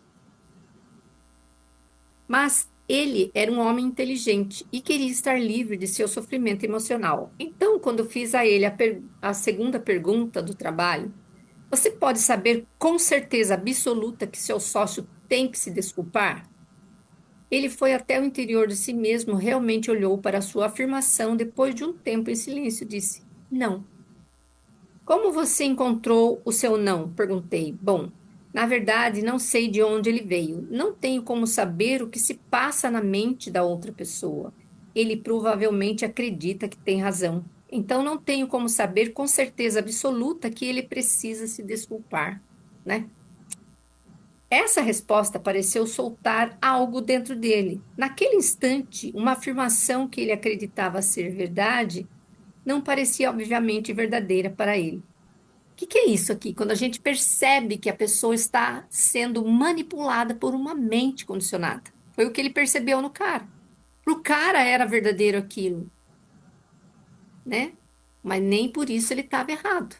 Mas ele era um homem inteligente e queria estar livre de seu sofrimento emocional. Então, quando fiz a ele a segunda pergunta do trabalho, você pode saber com certeza absoluta que seu sócio tem que se desculpar? Ele foi até o interior de si mesmo, realmente olhou para sua afirmação depois de um tempo em silêncio e disse: não. Como você encontrou o seu não? Perguntei. Bom, na verdade, não sei de onde ele veio. Não tenho como saber o que se passa na mente da outra pessoa. Ele provavelmente acredita que tem razão. Então, não tenho como saber com certeza absoluta que ele precisa se desculpar, né? Essa resposta pareceu soltar algo dentro dele. Naquele instante, uma afirmação que ele acreditava ser verdade não parecia obviamente verdadeira para ele. O que é isso aqui? Quando a gente percebe que a pessoa está sendo manipulada por uma mente condicionada. Foi o que ele percebeu no cara. Para o cara era verdadeiro aquilo, né? Mas nem por isso ele estava errado.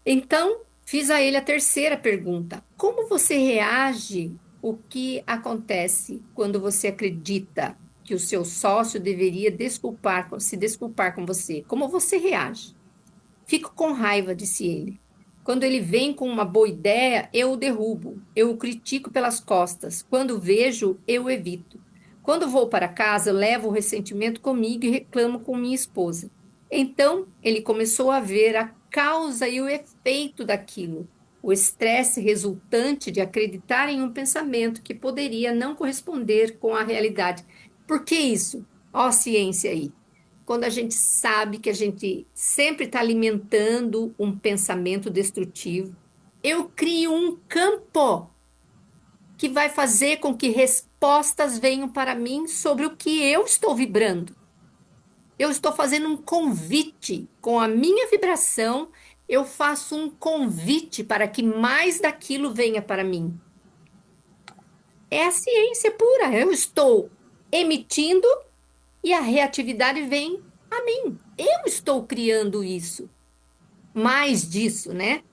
Então, fiz a ele a terceira pergunta: como você reage? O que acontece quando você acredita? que o seu sócio deveria se desculpar com você. Como você reage? Fico com raiva, disse ele. Quando ele vem com uma boa ideia, eu o derrubo, eu o critico pelas costas. Quando vejo, eu o evito. Quando vou para casa, eu levo o ressentimento comigo e reclamo com minha esposa. Então, ele começou a ver a causa e o efeito daquilo, o estresse resultante de acreditar em um pensamento que poderia não corresponder com a realidade. Por que isso? Ó, a ciência aí. Quando a gente sabe que a gente sempre está alimentando um pensamento destrutivo, eu crio um campo que vai fazer com que respostas venham para mim sobre o que eu estou vibrando. Eu estou fazendo um convite com a minha vibração, eu faço um convite para que mais daquilo venha para mim. É a ciência pura. Eu estou emitindo e a reatividade vem a mim. Eu estou criando isso. Mais disso, né?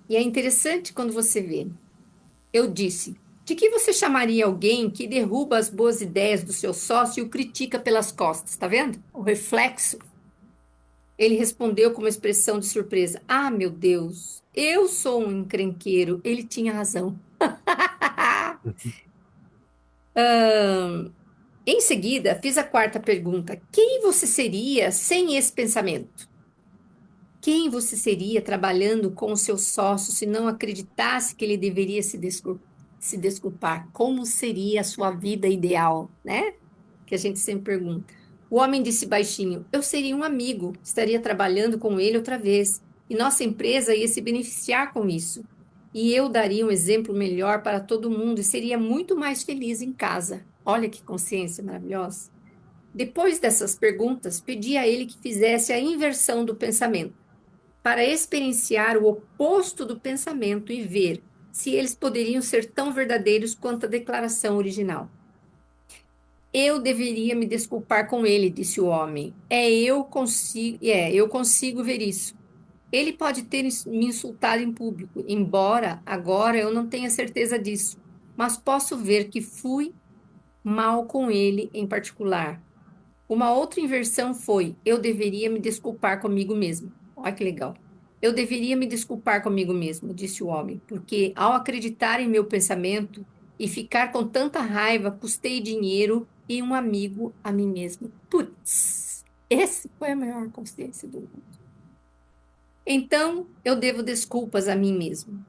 E é interessante quando você vê. Eu disse: de que você chamaria alguém que derruba as boas ideias do seu sócio e o critica pelas costas? Tá vendo? O reflexo. Ele respondeu com uma expressão de surpresa: ah, meu Deus, eu sou um encrenqueiro. Ele tinha razão. Em seguida, fiz a quarta pergunta: quem você seria sem esse pensamento? Quem você seria trabalhando com o seu sócio se não acreditasse que ele deveria se desculpar? Como seria a sua vida ideal, né? Que a gente sempre pergunta. O homem disse baixinho: eu seria um amigo, estaria trabalhando com ele outra vez, e nossa empresa ia se beneficiar com isso. E eu daria um exemplo melhor para todo mundo e seria muito mais feliz em casa. Olha que consciência maravilhosa. Depois dessas perguntas, pedi a ele que fizesse a inversão do pensamento, para experienciar o oposto do pensamento e ver se eles poderiam ser tão verdadeiros quanto a declaração original. Eu deveria me desculpar com ele, disse o homem. Eu consigo ver isso. Ele pode ter me insultado em público, embora agora eu não tenha certeza disso, mas posso ver que fui mal com ele em particular. Uma outra inversão foi: eu deveria me desculpar comigo mesmo. Olha que legal. Eu deveria me desculpar comigo mesmo, disse o homem, porque ao acreditar em meu pensamento e ficar com tanta raiva, custei dinheiro e um amigo a mim mesmo. Putz, esse foi a maior consciência do mundo. Então, eu devo desculpas a mim mesmo.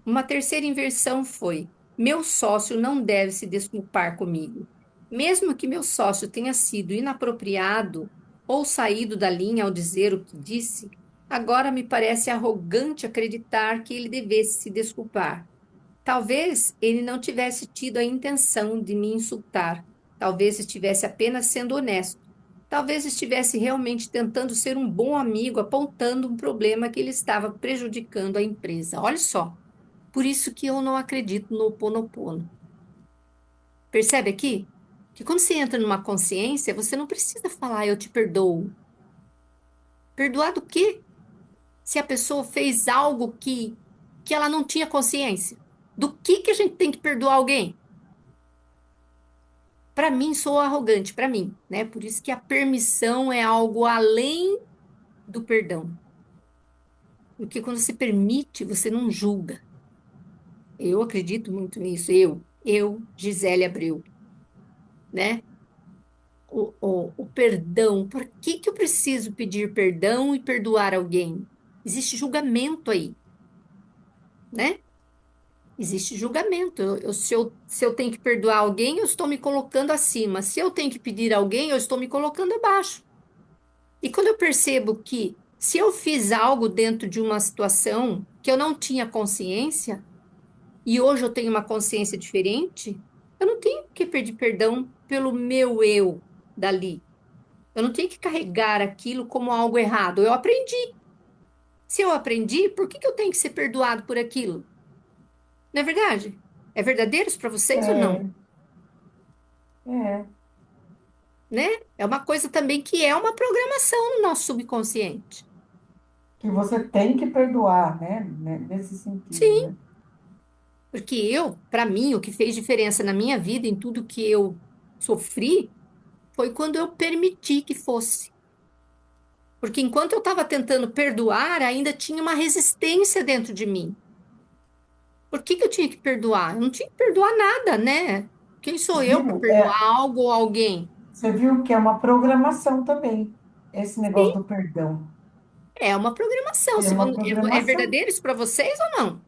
Uma terceira inversão foi: meu sócio não deve se desculpar comigo. Mesmo que meu sócio tenha sido inapropriado ou saído da linha ao dizer o que disse, agora me parece arrogante acreditar que ele devesse se desculpar. Talvez ele não tivesse tido a intenção de me insultar. Talvez estivesse apenas sendo honesto. Talvez estivesse realmente tentando ser um bom amigo, apontando um problema que ele estava prejudicando a empresa. Olha só. Por isso que eu não acredito no Ho Oponopono. Percebe aqui? Que quando você entra numa consciência, você não precisa falar eu te perdoo. Perdoar do quê? Se a pessoa fez algo que ela não tinha consciência. Do que a gente tem que perdoar alguém? Para mim, sou arrogante, para mim, né? Por isso que a permissão é algo além do perdão. Porque quando você permite, você não julga. Eu acredito muito nisso. Gisele Abreu, né? O perdão. Por que eu preciso pedir perdão e perdoar alguém? Existe julgamento aí, né? Existe julgamento. Se eu tenho que perdoar alguém, eu estou me colocando acima. Se eu tenho que pedir a alguém, eu estou me colocando abaixo. E quando eu percebo que se eu fiz algo dentro de uma situação que eu não tinha consciência, e hoje eu tenho uma consciência diferente, eu não tenho que pedir perdão pelo meu eu dali. Eu não tenho que carregar aquilo como algo errado. Eu aprendi. Se eu aprendi, por que eu tenho que ser perdoado por aquilo? Não é verdade? É verdadeiro isso para vocês ou não? É, é. Né? É uma coisa também que é uma programação no nosso subconsciente. Que você tem que perdoar, né? Nesse sentido, Sim, né? Porque para mim, o que fez diferença na minha vida, em tudo que eu sofri, foi quando eu permiti que fosse. Porque enquanto eu estava tentando perdoar, ainda tinha uma resistência dentro de mim. Por que que eu tinha que perdoar? Eu não tinha que perdoar nada, né? Quem sou eu para Viu? perdoar algo ou alguém? Você viu que é uma programação também, esse negócio Sim, do perdão. é uma programação. É Se uma é programação, verdadeiro isso para vocês ou não?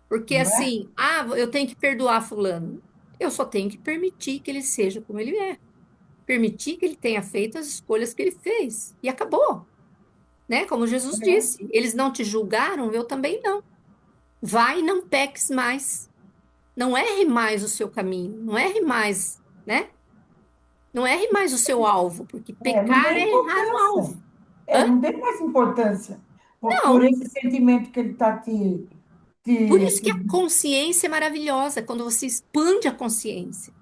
Porque não é? assim, eu tenho que perdoar fulano. Eu só tenho que permitir que ele seja como ele é. Permitir que ele tenha feito as escolhas que ele fez. E acabou, né? Como Jesus É, disse, eles não te julgaram, eu também não. Vai e não peques mais. Não erre mais o seu caminho, não erre mais, né? Não erre mais o seu alvo, porque não pecar tem é errar o importância. alvo. É, Hã? não tem mais importância por Não. esse sentimento que ele está Por te, isso que te... a consciência é maravilhosa, quando você expande a consciência,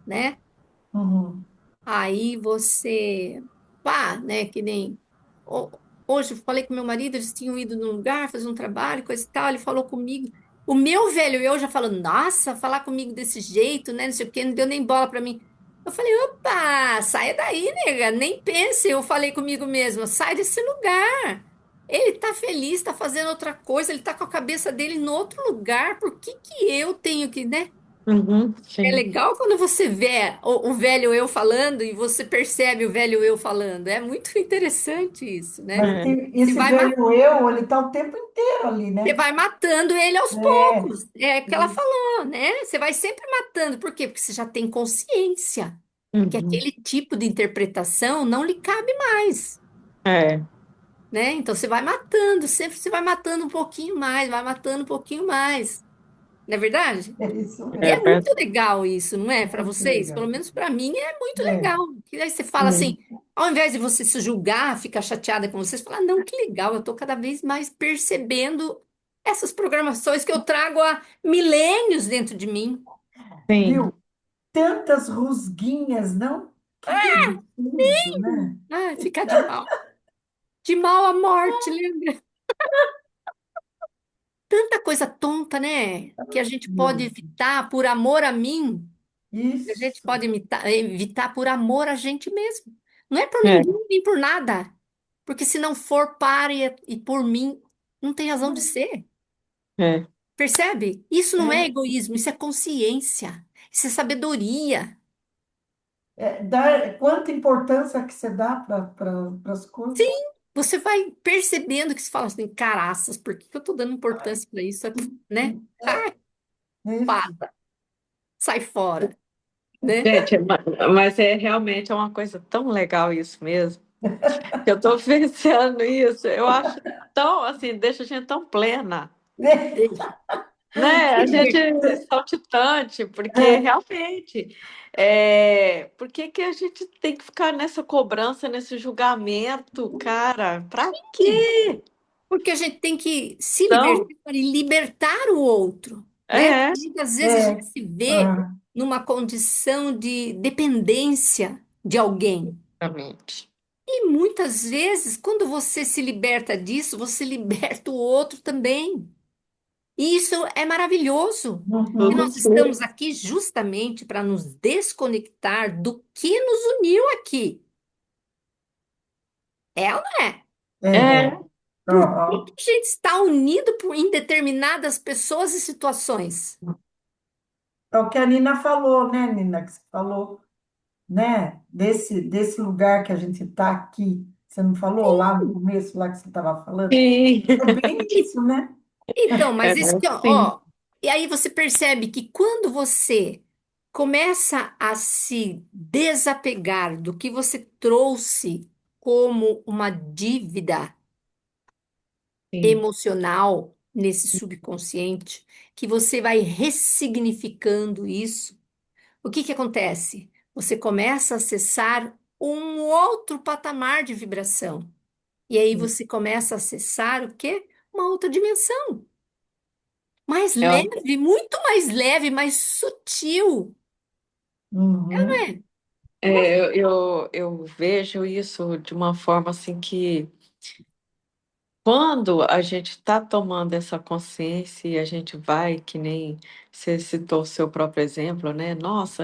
né? Uhum. Aí você, pá, né? Que nem ho- hoje eu falei com meu marido, eles tinham ido num lugar fazer um trabalho, coisa e tal. Ele falou comigo. O meu velho eu já falando, nossa, falar comigo desse jeito, né? Não sei o quê, não deu nem bola pra mim. Eu falei, opa, saia daí, nega, nem pense. Eu falei comigo mesma, sai desse lugar. Ele tá feliz, tá fazendo outra coisa, ele tá com a cabeça dele em outro lugar. Por que que eu tenho que, né? Uhum, É sim. legal quando você vê o velho eu falando e você percebe o velho eu falando. É muito interessante isso, né? Mas É, Você esse vai, velho eu, ele está o tempo inteiro ali, você né? vai matando ele aos É, poucos. É o que ela falou, né? Você vai sempre matando. Por quê? Porque você já tem consciência que uhum, aquele tipo de interpretação não lhe cabe mais, é, né? Então você vai matando, sempre você vai matando um pouquinho mais, vai matando um pouquinho mais. Não é verdade? é isso E é é muito verdade. legal isso, não é? Para muito vocês? Pelo legal. menos para mim é muito É, legal. Que aí você fala assim, é. ao invés de você se julgar, ficar chateada com vocês, falar, não, que legal, eu estou cada vez mais percebendo essas programações que eu trago há milênios dentro de mim. Sim. Viu? Tantas rusguinhas, não? Que gostoso, né? Ah, ficar de mal à morte, lembra? Tanta coisa tonta, né? Que a gente pode Meu, evitar por amor a mim. A gente isso. pode evitar por amor a gente mesmo. Não é por É, ninguém nem por nada. Porque se não for para e por mim, não tem razão de ser. é. Percebe? Isso não é É, egoísmo, isso é consciência. Isso é sabedoria. quanta importância que você dá para as Sim, coisas. você vai percebendo que você fala assim, caraças, por que que eu tô dando importância para isso, né? É, Ah, é isso. pata, sai fora, né? Gente, mas é realmente é uma coisa tão legal isso mesmo. Que eu estou vivenciando isso. Eu acho tão assim, deixa a gente tão plena, Deixa. né? A gente Liber- é saltitante, porque É, realmente, por que que a gente tem que ficar nessa cobrança, nesse julgamento, cara? Pra quê? Porque a gente tem que se Então, libertar e libertar o outro, né? é, Muitas vezes a é, gente se vê ah, numa condição de dependência de alguém. exatamente. E muitas vezes, quando você se liberta disso, você liberta o outro também. E isso é maravilhoso. E uhum. nós estamos aqui justamente para nos desconectar do que nos uniu aqui. É ou não é? É, É, Por que ó, que a gente está unido em determinadas pessoas e situações? é o que a Nina falou, né, Nina? Que você falou, né? Desse lugar que a gente está aqui. Você não falou lá no começo, lá que você estava falando? sim. É bem isso, né? Então, É, mas isso que, sim. ó, e aí você percebe que quando você começa a se desapegar do que você trouxe como uma dívida Sim. emocional nesse subconsciente, que você vai ressignificando isso, o que que acontece? Você começa a acessar um outro patamar de vibração. E aí você começa a acessar o quê? Uma outra dimensão. Mais Eu, leve, muito mais leve, mais sutil, não Uhum. é? eu vejo isso de uma forma assim que quando a gente está tomando essa consciência e a gente vai, que nem você citou o seu próprio exemplo, né? Nossa,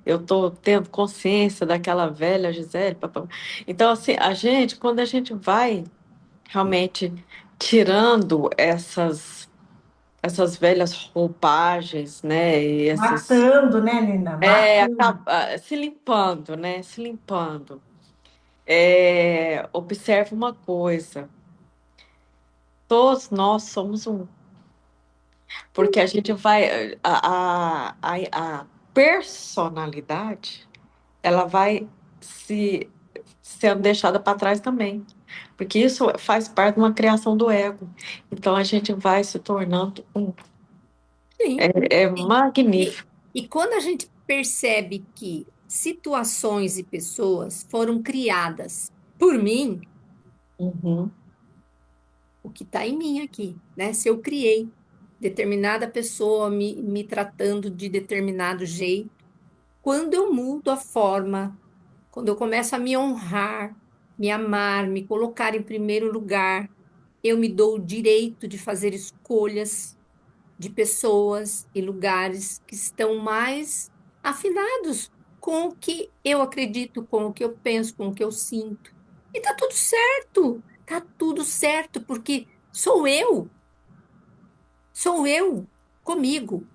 eu estou tendo consciência daquela velha Gisele. Papá. Então, assim, quando a gente vai realmente tirando essas velhas roupagens, né? E esses, Matando, né, Nina? Matando. se limpando, né? Se limpando. Observe uma coisa. Todos nós somos um. Porque a gente vai. A personalidade, ela vai se sendo deixada para trás também. Porque isso faz parte de uma criação do ego. Então a gente vai se tornando um. Sim. É E, magnífico. e quando a gente percebe que situações e pessoas foram criadas por mim, Uhum. o que está em mim aqui, né? Se eu criei determinada pessoa me tratando de determinado jeito, quando eu mudo a forma, quando eu começo a me honrar, me amar, me colocar em primeiro lugar, eu me dou o direito de fazer escolhas de pessoas e lugares que estão mais afinados com o que eu acredito, com o que eu penso, com o que eu sinto. E tá tudo certo, porque sou eu comigo.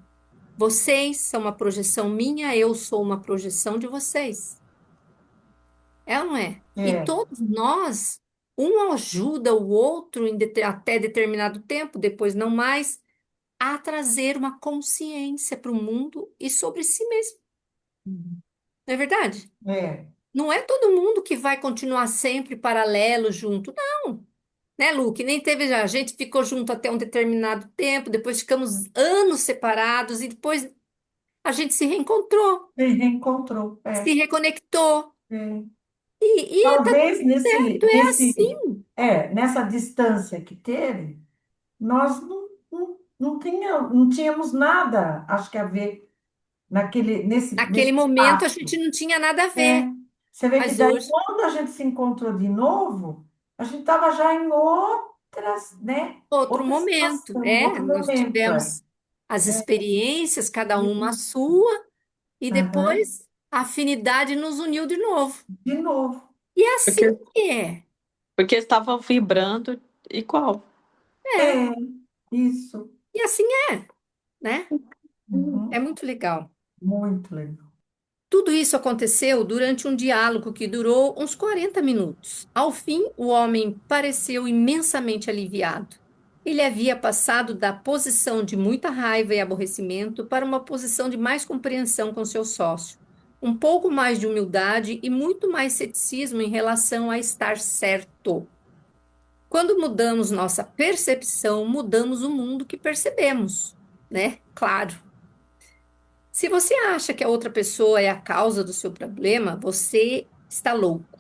Vocês são uma projeção minha, eu sou uma projeção de vocês. É ou não é? E É, todos nós, um ajuda o outro até determinado tempo, depois não mais, a trazer uma consciência para o mundo e sobre si mesmo. Não é verdade? é. Não é todo mundo que vai continuar sempre paralelo junto, não. Né, Lu? Que nem teve já. A gente ficou junto até um determinado tempo, depois ficamos anos separados e depois a gente se reencontrou, Se reencontrou. se reconectou. É. Tá tudo Talvez certo, é assim. nessa distância que teve, nós não tínhamos nada, acho que a ver Naquele nesse momento a gente espaço. não tinha nada a É. ver, Você vê que mas daí, hoje, quando a gente se encontrou de novo, a gente estava já em outras, né? outro Outra momento. situação, É, outro nós momento. tivemos as É. experiências, cada uma a Isso. sua, e Aham. depois a afinidade nos uniu de novo. De novo. E é assim Porque, que é. porque estavam vibrando igual. É, É, isso. e assim é, né? É Uhum. muito legal. Muito legal. Tudo isso aconteceu durante um diálogo que durou uns 40 minutos. Ao fim, o homem pareceu imensamente aliviado. Ele havia passado da posição de muita raiva e aborrecimento para uma posição de mais compreensão com seu sócio, um pouco mais de humildade e muito mais ceticismo em relação a estar certo. Quando mudamos nossa percepção, mudamos o mundo que percebemos, né? Claro. Se você acha que a outra pessoa é a causa do seu problema, você está louco.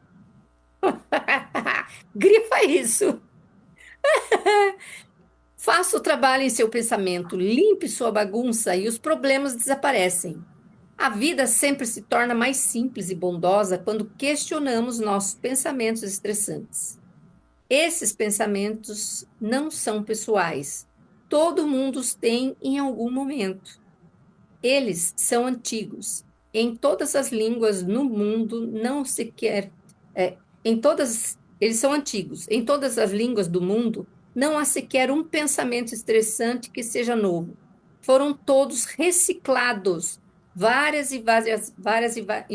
Grifa isso. Faça o trabalho em seu pensamento, limpe sua bagunça e os problemas desaparecem. A vida sempre se torna mais simples e bondosa quando questionamos nossos pensamentos estressantes. Esses pensamentos não são pessoais. Todo mundo os tem em algum momento. Eles são antigos. Em todas as línguas no mundo não se quer. Eles são antigos. Em todas as línguas do mundo não há sequer um pensamento estressante que seja novo. Foram todos reciclados várias e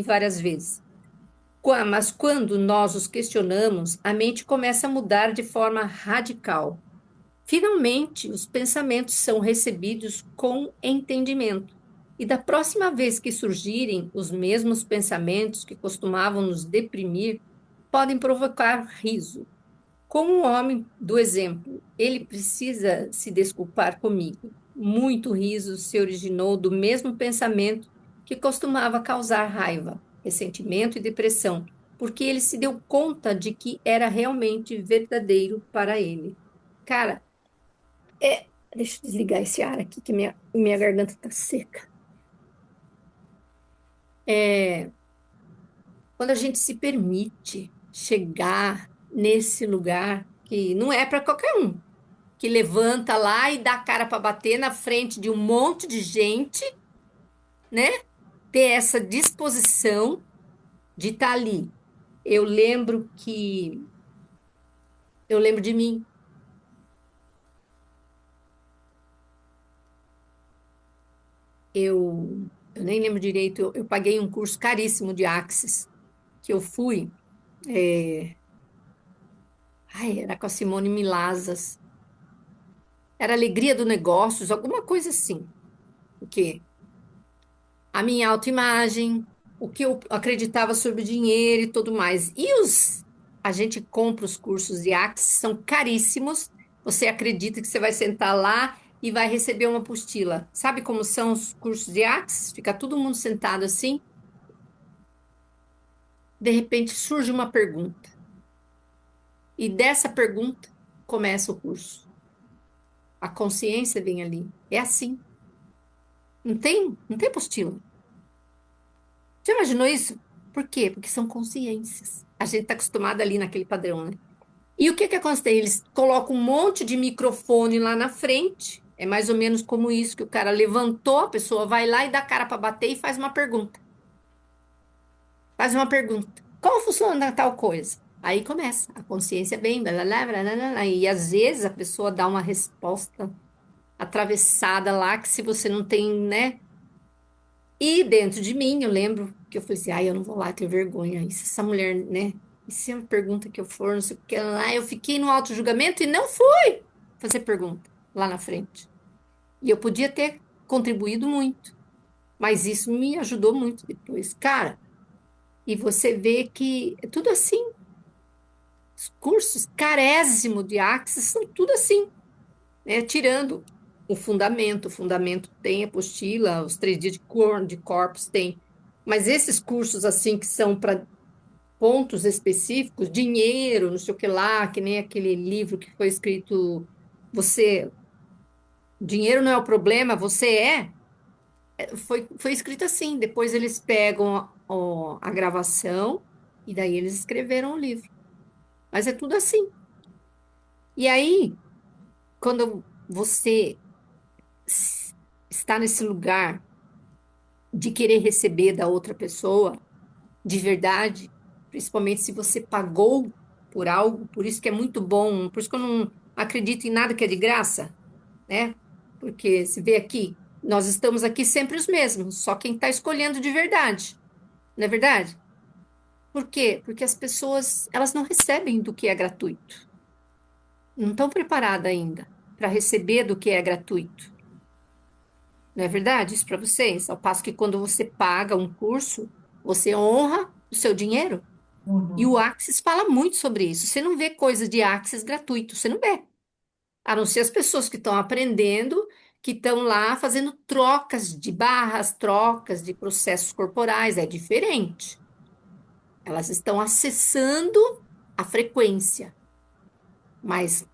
várias vezes. Mas quando nós os questionamos, a mente começa a mudar de forma radical. Finalmente, os pensamentos são recebidos com entendimento. E da próxima vez que surgirem os mesmos pensamentos que costumavam nos deprimir, podem provocar riso. Como o homem do exemplo, ele precisa se desculpar comigo. Muito riso se originou do mesmo pensamento que costumava causar raiva, ressentimento e depressão, porque ele se deu conta de que era realmente verdadeiro para ele. Cara, deixa eu desligar esse ar aqui, que minha garganta tá seca. É, quando a gente se permite chegar nesse lugar, que não é para qualquer um, que levanta lá e dá a cara para bater na frente de um monte de gente, né? Ter essa disposição de estar ali. Eu lembro que eu lembro de mim. Eu nem lembro direito. Eu paguei um curso caríssimo de Axis que eu fui. Ai, era com a Simone Milazas. Era Alegria do Negócios, alguma coisa assim. O quê? A minha autoimagem, o que eu acreditava sobre dinheiro e tudo mais. A gente compra os cursos de Axis, são caríssimos. Você acredita que você vai sentar lá e vai receber uma apostila. Sabe como são os cursos de Axis? Fica todo mundo sentado assim. De repente surge uma pergunta. E dessa pergunta começa o curso. A consciência vem ali. É assim. Não tem apostila. Já imaginou isso? Por quê? Porque são consciências. A gente está acostumado ali naquele padrão, né? E o que que acontece? Eles colocam um monte de microfone lá na frente. É mais ou menos como isso, que o cara levantou, a pessoa vai lá e dá a cara para bater e faz uma pergunta. Faz uma pergunta. Como funciona tal coisa? Aí começa. A consciência vem, blá, blá, blá, blá, blá, blá, e às vezes a pessoa dá uma resposta atravessada lá que se você não tem, né? E dentro de mim, eu lembro que eu falei assim, ai, eu não vou lá ter vergonha. E se essa mulher, né? E se é uma pergunta que eu for, não sei o que lá, eu fiquei no auto-julgamento e não fui fazer pergunta lá na frente. E eu podia ter contribuído muito, mas isso me ajudou muito depois. Cara, e você vê que é tudo assim. Os cursos carésimo de Axis são tudo assim, né? Tirando o fundamento tem apostila, os 3 dias de corpos tem. Mas esses cursos assim que são para pontos específicos, dinheiro, não sei o que lá, que nem aquele livro que foi escrito você, dinheiro não é o problema, você é. Foi escrito assim. Depois eles pegam a gravação e daí eles escreveram o livro. Mas é tudo assim. E aí, quando você está nesse lugar de querer receber da outra pessoa, de verdade, principalmente se você pagou por algo, por isso que é muito bom, por isso que eu não acredito em nada que é de graça, né? Porque se vê aqui, nós estamos aqui sempre os mesmos, só quem está escolhendo de verdade, não é verdade? Por quê? Porque as pessoas, elas não recebem do que é gratuito, não estão preparadas ainda para receber do que é gratuito. Não é verdade isso para vocês? Ao passo que quando você paga um curso, você honra o seu dinheiro. E o Uhum. Axis fala muito sobre isso. Você não vê coisa de Axis gratuito, você não vê. A não ser as pessoas que estão aprendendo, que estão lá fazendo trocas de barras, trocas de processos corporais, é diferente. Elas estão acessando a frequência, mas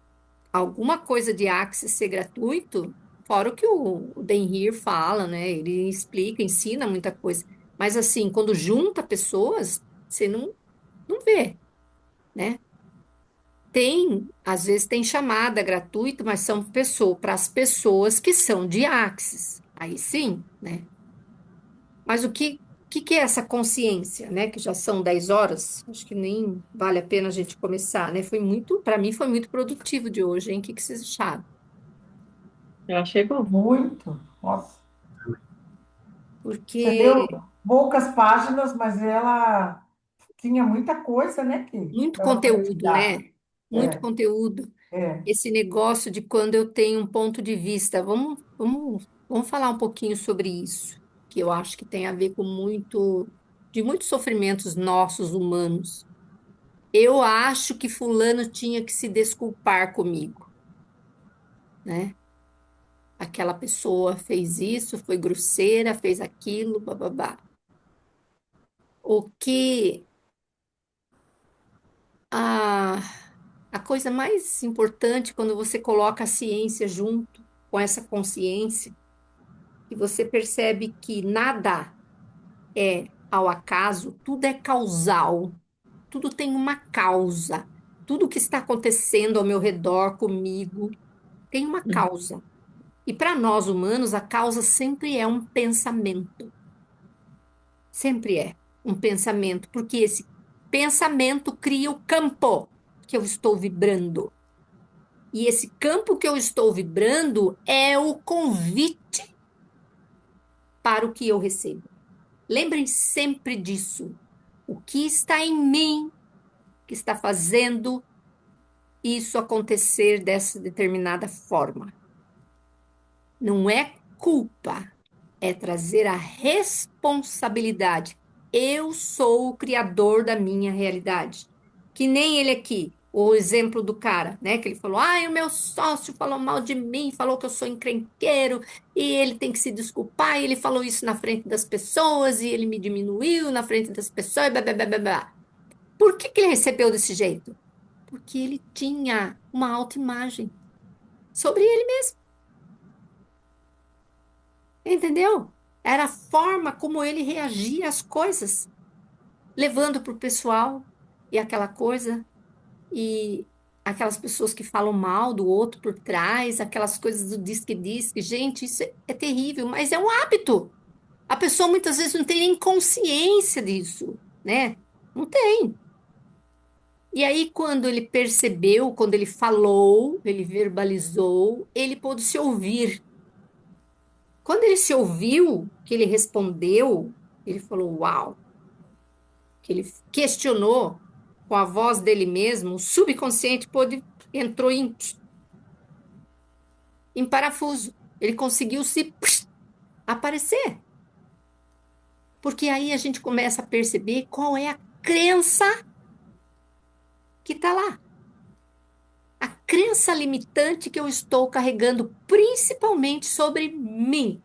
alguma coisa de Axis ser gratuito, fora o que o Ben fala, né? Ele explica, ensina muita coisa. Mas assim, quando junta pessoas, você não vê, né? Às vezes tem chamada gratuita, mas são pessoas para as pessoas que são de Axis. Aí sim, né? Mas o que é essa consciência, né? Que já são 10 horas, acho que nem vale a pena a gente começar, né? Para mim foi muito produtivo de hoje, hein? O que que vocês acharam? Eu achei bom. Muito. Nossa. Você Porque leu poucas páginas, mas ela tinha muita coisa, né, que muito dava para conteúdo, tirar. né? Muito É, conteúdo. é. Esse negócio de quando eu tenho um ponto de vista. Vamos falar um pouquinho sobre isso, que eu acho que tem a ver com de muitos sofrimentos nossos humanos. Eu acho que fulano tinha que se desculpar comigo, né? Aquela pessoa fez isso, foi grosseira, fez aquilo, bababá. O que a, a coisa mais importante quando você coloca a ciência junto com essa consciência, e você percebe que nada é ao acaso, tudo é causal, tudo tem uma causa. Tudo que está acontecendo ao meu redor, comigo, tem uma causa. E para nós humanos, a causa sempre é um pensamento. Sempre é um pensamento, porque esse pensamento cria o campo que eu estou vibrando. E esse campo que eu estou vibrando é o convite para o que eu recebo. Lembrem sempre disso. O que está em mim que está fazendo isso acontecer dessa determinada forma? Não é culpa, é trazer a responsabilidade. Eu sou o criador da minha realidade. Que nem ele aqui, o exemplo do cara, né? Que ele falou: ai, o meu sócio falou mal de mim, falou que eu sou encrenqueiro e ele tem que se desculpar. E ele falou isso na frente das pessoas e ele me diminuiu na frente das pessoas. Blá, blá, blá, blá, blá. Por que que ele recebeu desse jeito? Porque ele tinha uma autoimagem sobre ele mesmo. Entendeu? Era a forma como ele reagia às coisas, levando para o pessoal e aquela coisa, e aquelas pessoas que falam mal do outro por trás, aquelas coisas do diz que diz, que, gente, isso é terrível, mas é um hábito. A pessoa muitas vezes não tem nem consciência disso, né? Não tem. E aí, quando ele percebeu, quando ele falou, ele verbalizou, ele pôde se ouvir. Quando ele se ouviu, que ele respondeu, ele falou: Uau! Que ele questionou com a voz dele mesmo, o subconsciente entrou em parafuso. Ele conseguiu se aparecer. Porque aí a gente começa a perceber qual é a crença que está lá. A crença limitante que eu estou carregando, principalmente sobre mim.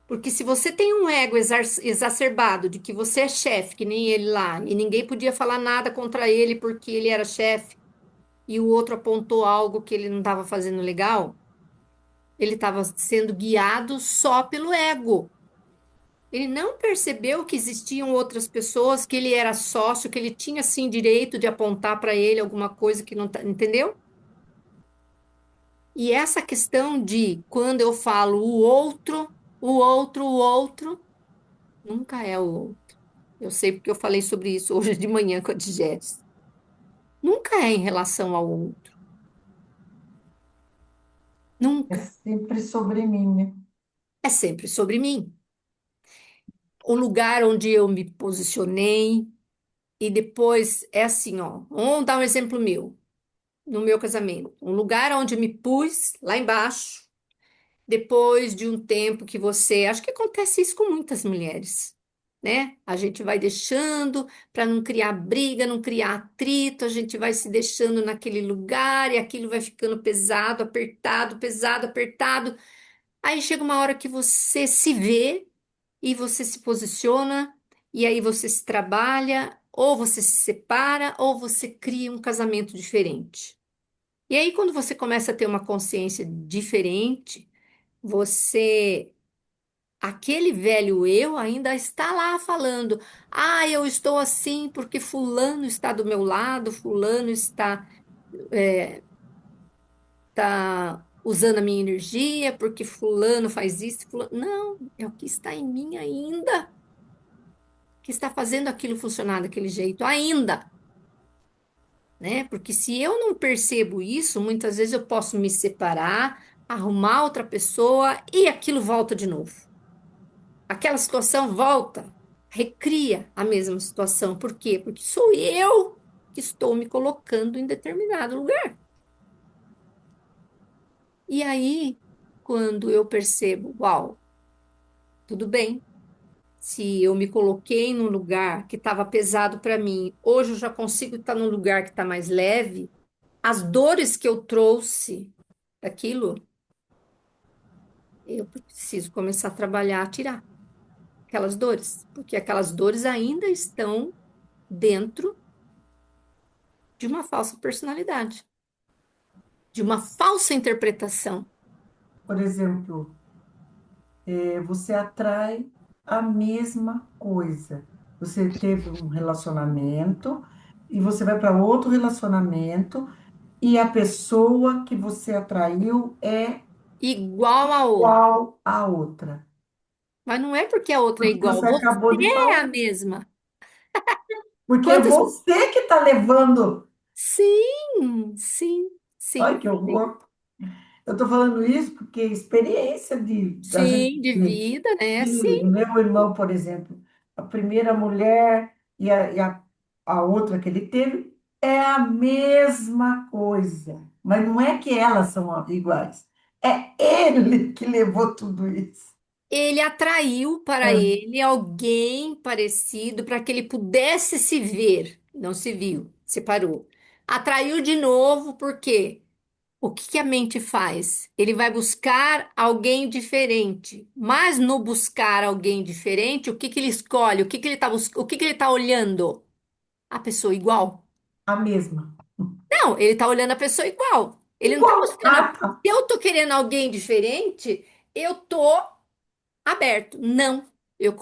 Porque se você tem um ego exacerbado de que você é chefe, que nem ele lá, e ninguém podia falar nada contra ele porque ele era chefe, e o outro apontou algo que ele não estava fazendo legal, ele estava sendo guiado só pelo ego. Ele não percebeu que existiam outras pessoas, que ele era sócio, que ele tinha sim direito de apontar para ele alguma coisa que não tá, entendeu? E essa questão de quando eu falo o outro, o outro, o outro, nunca é o outro. Eu sei porque eu falei sobre isso hoje de manhã com a Digéris. Nunca é em relação ao outro. É Nunca. sempre sobre mim, né? É sempre sobre mim. O lugar onde eu me posicionei e depois é assim, ó. Vamos dar um exemplo meu, no meu casamento. Um lugar onde me pus lá embaixo, depois de um tempo que você, acho que acontece isso com muitas mulheres, né? A gente vai deixando para não criar briga, não criar atrito, a gente vai se deixando naquele lugar e aquilo vai ficando pesado, apertado, pesado, apertado. Aí chega uma hora que você se vê e você se posiciona, e aí você se trabalha, ou você se separa, ou você cria um casamento diferente. E aí, quando você começa a ter uma consciência diferente, você, aquele velho eu ainda está lá falando: ah, eu estou assim porque fulano está do meu lado, fulano está usando a minha energia, porque fulano faz isso, fulano... Não, é o que está em mim ainda, que está fazendo aquilo funcionar daquele jeito ainda, né? Porque se eu não percebo isso, muitas vezes eu posso me separar, arrumar outra pessoa e aquilo volta de novo. Aquela situação volta, recria a mesma situação. Por quê? Porque sou eu que estou me colocando em determinado lugar. E aí, quando eu percebo, uau, tudo bem. Se eu me coloquei num lugar que estava pesado para mim, hoje eu já consigo estar num lugar que está mais leve. As dores que eu trouxe daquilo, eu preciso começar a trabalhar, a tirar aquelas dores, porque aquelas dores ainda estão dentro de uma falsa personalidade, de uma falsa interpretação. Por exemplo, você atrai a mesma coisa. Você teve um relacionamento e você vai para outro relacionamento e a pessoa que você atraiu é Igual a outra. igual à outra. Mas não é porque a outra é Porque igual, você você acabou de é a falar. mesma. Porque é Quantas? você que está levando. Sim, sim, Ai, sim, que sim. horror. Eu estou falando isso porque experiência da gente Sim, de ter. vida, né? De Sim. meu irmão, por exemplo, a primeira mulher a outra que ele teve é a mesma coisa. Mas não é que elas são iguais. É ele que levou tudo isso. Ele atraiu para É. ele alguém parecido para que ele pudesse se ver. Não se viu, separou. Atraiu de novo, porque o que que a mente faz? Ele vai buscar alguém diferente. Mas no buscar alguém diferente, o que que ele escolhe? O que que ele está o que que ele está olhando? A pessoa igual. A mesma. Não, ele está olhando a pessoa igual. Ele não está Igual. buscando. Ah, Se tá. eu estou querendo alguém diferente, eu tô aberto. Não.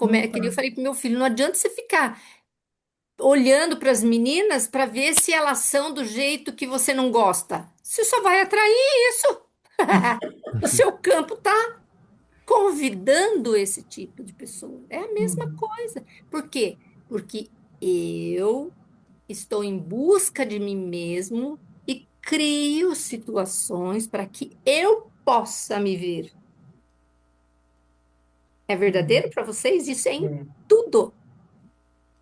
Não Que nem eu tá. falei pro meu filho, não adianta você ficar olhando para as meninas para ver se elas são do jeito que você não gosta. Você só vai atrair isso. O seu campo tá convidando esse tipo de pessoa. É a mesma Uhum. coisa. Por quê? Porque eu estou em busca de mim mesmo e crio situações para que eu possa me ver. É verdadeiro para vocês? Isso é em É. tudo.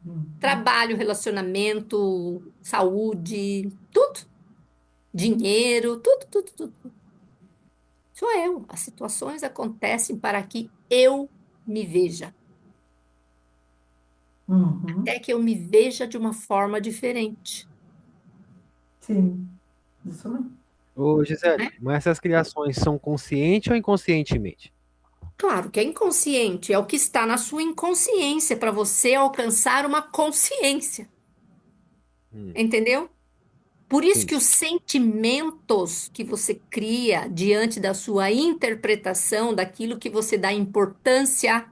Uhum. Trabalho, relacionamento, saúde, tudo. Dinheiro, tudo, tudo, tudo. Sou eu. As situações acontecem para que eu me veja. Uhum. Até que eu me veja de uma forma diferente. Sim. Isso mesmo. Ô, Gisele, Né? mas essas criações são consciente ou inconscientemente? Claro que é inconsciente, é o que está na sua inconsciência para você alcançar uma consciência. Hum, Entendeu? Por isso que entendi. os sentimentos que você cria diante da sua interpretação daquilo que você dá importância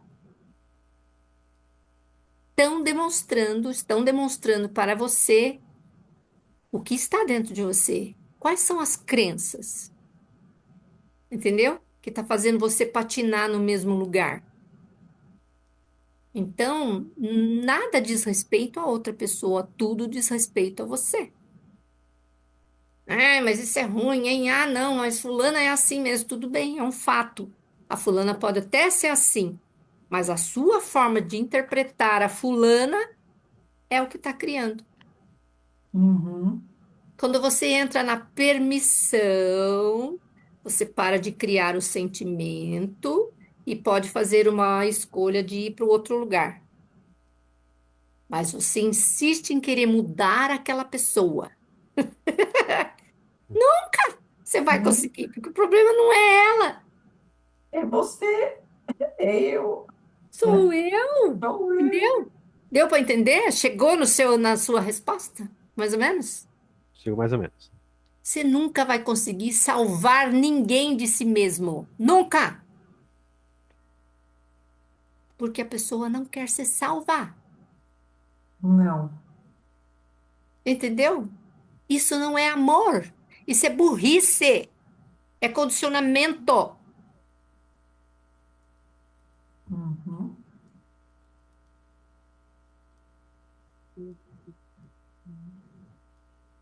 estão demonstrando para você o que está dentro de você. Quais são as crenças, entendeu? Que está fazendo você patinar no mesmo lugar. Então, nada diz respeito a outra pessoa, tudo diz respeito a você. Ah, mas isso é ruim, hein? Ah, não, mas fulana é assim mesmo, tudo bem, é um fato. A fulana pode até ser assim, mas a sua forma de interpretar a fulana é o que está criando. Uhum. Quando você entra na permissão, você para de criar o sentimento e pode fazer uma escolha de ir para o outro lugar. Mas você insiste em querer mudar aquela pessoa. Você vai Uhum. conseguir, porque o problema não é ela, É você, é eu, sou né? eu. Sou eu. Entendeu? Deu para entender? Chegou no seu, na sua resposta? Mais ou menos? Chego mais ou menos. Você nunca vai conseguir salvar ninguém de si mesmo. Nunca! Porque a pessoa não quer se salvar. Não. Entendeu? Isso não é amor. Isso é burrice. É condicionamento. Uhum.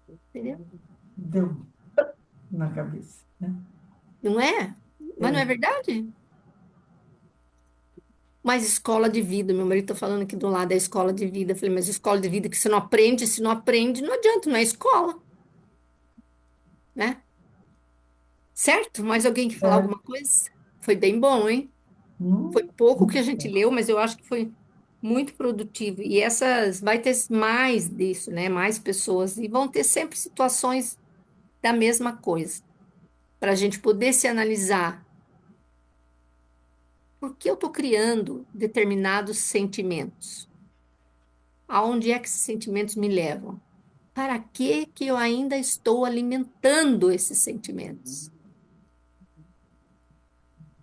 Entendeu? Deu na cabeça, né? Não é? Mas não é É. verdade? Mas escola de vida, meu marido tá falando aqui do lado da escola de vida. Eu falei, mas escola de vida que você não aprende, se não aprende, não adianta, não é escola, né? Certo? Mais alguém quer falar É. alguma coisa? Foi bem bom, hein? Foi Hum. pouco que a gente leu, mas eu acho que foi muito produtivo. E essas vai ter mais disso, né? Mais pessoas e vão ter sempre situações da mesma coisa, para a gente poder se analisar. Por que eu estou criando determinados sentimentos? Aonde é que esses sentimentos me levam? Para que eu ainda estou alimentando esses sentimentos,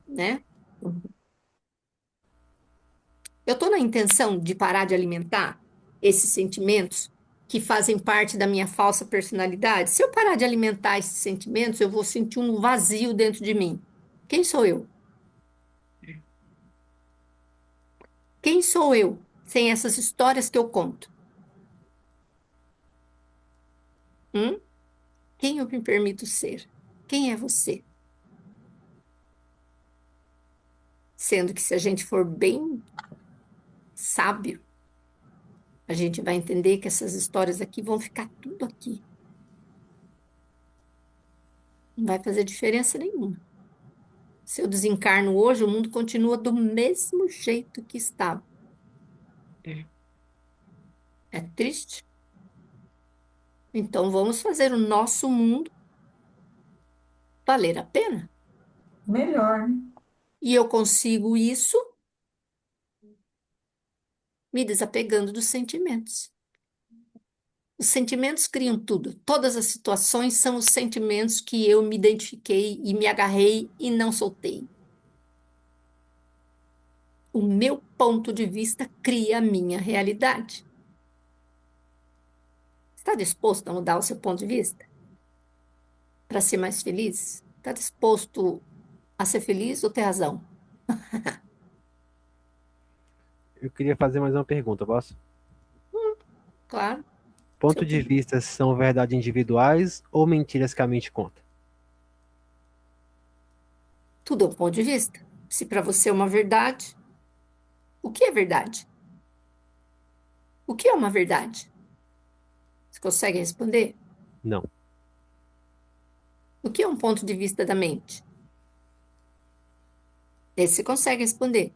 né? Eu estou na intenção de parar de alimentar esses sentimentos? que fazem parte da minha falsa personalidade? Se eu parar de alimentar esses sentimentos, eu vou sentir um vazio dentro de mim. Quem sou eu? Quem sou eu sem essas histórias que eu conto? Hum? Quem eu me permito ser? Quem é você? Sendo que se a gente for bem sábio, a gente vai entender que essas histórias aqui vão ficar tudo aqui. Não vai fazer diferença nenhuma. Se eu desencarno hoje, o mundo continua do mesmo jeito que estava. É triste? Então vamos fazer o nosso mundo valer a pena. Melhor, né? E eu consigo isso me desapegando dos sentimentos. Os sentimentos criam tudo. Todas as situações são os sentimentos que eu me identifiquei e me agarrei e não soltei. O meu ponto de vista cria a minha realidade. Está disposto a mudar o seu ponto de vista para ser mais feliz? Está disposto a ser feliz ou ter razão? Eu queria fazer mais uma pergunta, posso? Claro, seu Ponto de tempo. vista são verdades individuais ou mentiras que a mente conta? Tudo é um ponto de vista. Se para você é uma verdade, o que é verdade? O que é uma verdade? Você consegue responder? Não. O que é um ponto de vista da mente? Esse você consegue responder.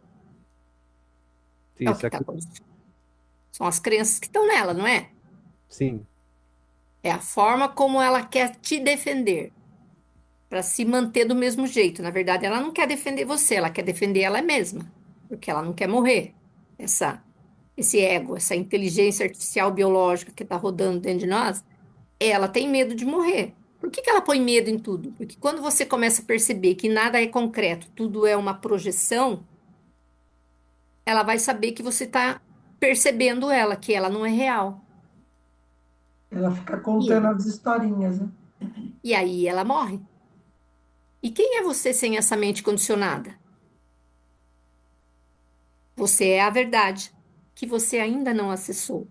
É o Isso que está aqui. acontecendo. São as crenças que estão nela, não é? Sim. É a forma como ela quer te defender, para se manter do mesmo jeito. Na verdade, ela não quer defender você, ela quer defender ela mesma, porque ela não quer morrer. Esse ego, essa inteligência artificial biológica que está rodando dentro de nós, ela tem medo de morrer. Por que que ela põe medo em tudo? Porque quando você começa a perceber que nada é concreto, tudo é uma projeção, ela vai saber que você está percebendo ela, que ela não é real. Ela fica E contando aí, as historinhas, né? e aí ela morre. E quem é você sem essa mente condicionada? Você é a verdade, que você ainda não acessou,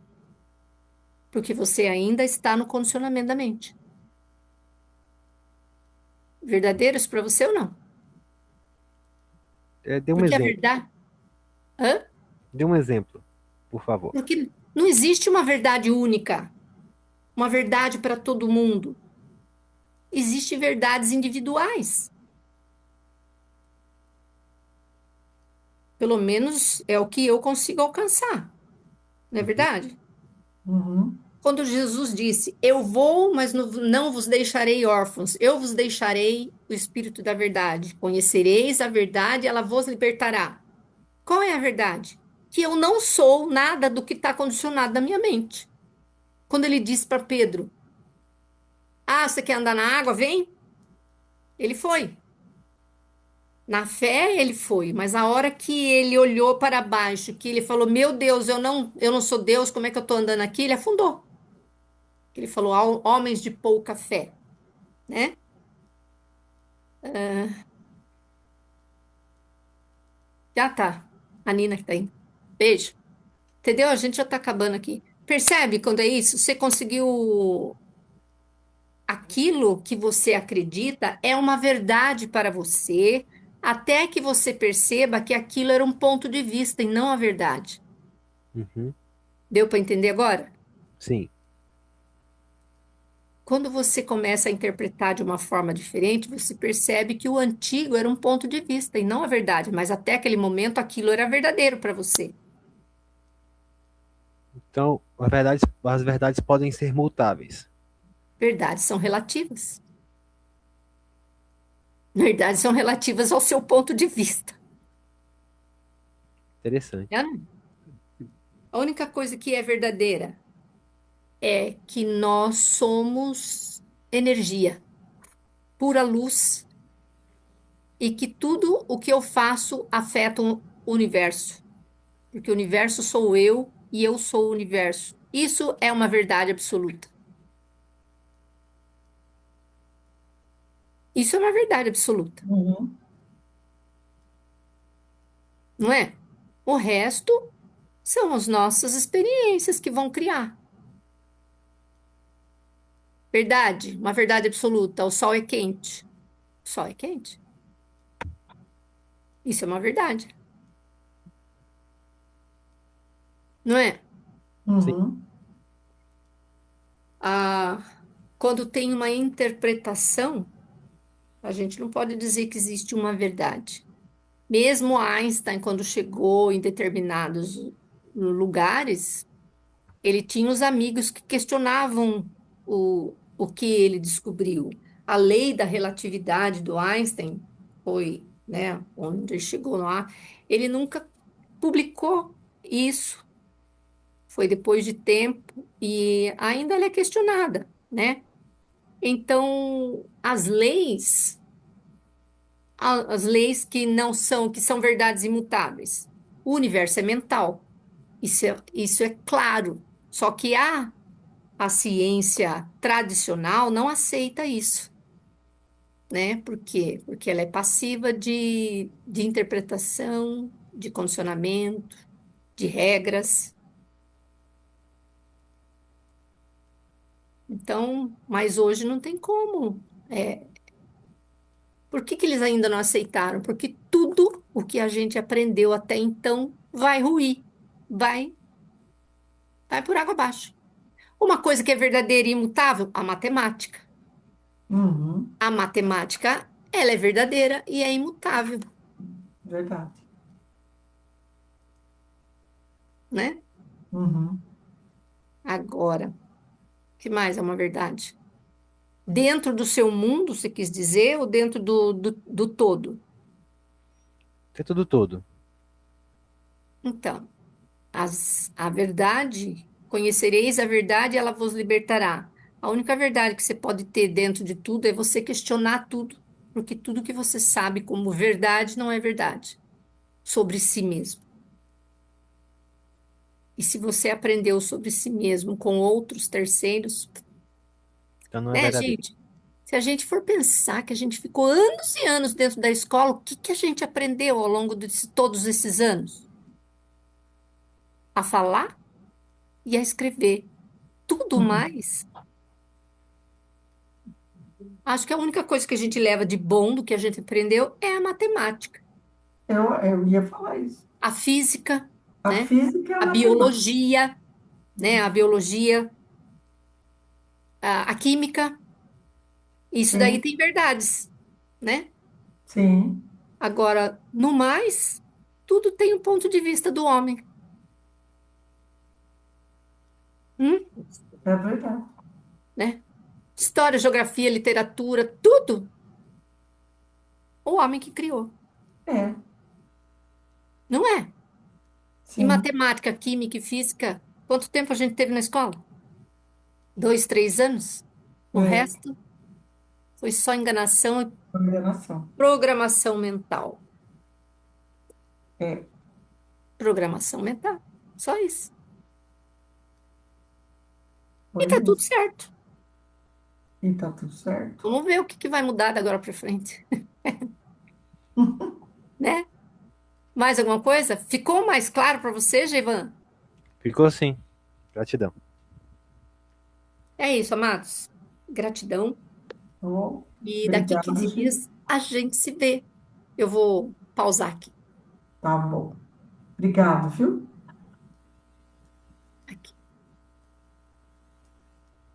porque você ainda está no condicionamento da mente. Verdadeiros para você ou não? Dê um Porque a exemplo. verdade. Hã? Dê um exemplo, por favor. Porque não existe uma verdade única, uma verdade para todo mundo. Existem verdades individuais. Pelo menos é o que eu consigo alcançar, não é Uhum. verdade? Uhum. Quando Jesus disse: Eu vou, mas não vos deixarei órfãos, eu vos deixarei o Espírito da verdade. Conhecereis a verdade, ela vos libertará. Qual é a verdade? Que eu não sou nada do que está condicionado na minha mente. Quando ele disse para Pedro: Ah, você quer andar na água? Vem. Ele foi. Na fé ele foi, mas a hora que ele olhou para baixo, que ele falou: Meu Deus, eu não sou Deus, como é que eu estou andando aqui? Ele afundou. Ele falou: Homens de pouca fé, né? Já tá. A Nina que tá aí. Beijo. Entendeu? A gente já tá acabando aqui. Percebe quando é isso? Você conseguiu aquilo que você acredita é uma verdade para você, até que você perceba que aquilo era um ponto de vista e não a verdade. Uhum. Deu para entender agora? Sim. Quando você começa a interpretar de uma forma diferente, você percebe que o antigo era um ponto de vista e não a verdade, mas até aquele momento aquilo era verdadeiro para você. Então, as verdades podem ser mutáveis. Verdades são relativas. Verdades são relativas ao seu ponto de vista. Interessante. Né? A única coisa que é verdadeira é que nós somos energia, pura luz, e que tudo o que eu faço afeta o universo, porque o universo sou eu e eu sou o universo. Isso é uma verdade absoluta. Isso é uma verdade absoluta, Uhum. não é? O resto são as nossas experiências que vão criar. Verdade, uma verdade absoluta. O sol é quente. O sol é quente. Isso é uma verdade, não é? Sim. Uhum. Ah, quando tem uma interpretação, a gente não pode dizer que existe uma verdade. Mesmo Einstein, quando chegou em determinados lugares, ele tinha os amigos que questionavam o que ele descobriu. A lei da relatividade do Einstein foi, né, onde ele chegou lá. Ele nunca publicou isso. Foi depois de tempo e ainda ela é questionada, né? Então, as leis que não são, que são verdades imutáveis. O universo é mental. Isso é claro. Só que a ciência tradicional não aceita isso, né? Por quê? Porque ela é passiva de interpretação, de condicionamento, de regras. Então, mas hoje não tem como. Por que que eles ainda não aceitaram? Porque tudo o que a gente aprendeu até então vai ruir, vai, vai por água abaixo. Uma coisa que é verdadeira e imutável, a matemática. Uhum. A matemática, ela é verdadeira e é imutável, Verdade. né? Uhum. Agora, o que mais é uma verdade? Dentro do seu mundo, você quis dizer, ou dentro do todo? Tem tudo todo. Então, a verdade, conhecereis a verdade e ela vos libertará. A única verdade que você pode ter dentro de tudo é você questionar tudo, porque tudo que você sabe como verdade não é verdade sobre si mesmo. E se você aprendeu sobre si mesmo com outros terceiros, Então não é né, verdadeiro. gente? Se a gente for pensar que a gente ficou anos e anos dentro da escola, o que que a gente aprendeu ao longo de todos esses anos? A falar e a escrever. Tudo Uhum. mais. Acho que a única coisa que a gente leva de bom do que a gente aprendeu é a matemática, Eu ia falar isso. a física, A né? física é a A matemática. biologia, né? A biologia, a química. Isso daí Sim, tem verdades, né? sim, Agora, no mais, tudo tem um ponto de vista do homem. Hum? é verdade. Né? História, geografia, literatura, tudo o homem que criou, É, não é? E sim, matemática, química e física, quanto tempo a gente teve na escola? 2, 3 anos? O é, resto foi só enganação e coordenação. programação mental. É, Programação mental. Só isso. E foi tá tudo isso. certo. E tá tudo certo. Vamos ver o que que vai mudar da agora para frente, né? Mais alguma coisa? Ficou mais claro para você, Geivan? Ficou assim. Gratidão. É isso, amados. Gratidão. Oh, E daqui obrigado, 15 Gi. dias a gente se vê. Eu vou pausar aqui. Tá bom. Obrigado, viu? Aqui.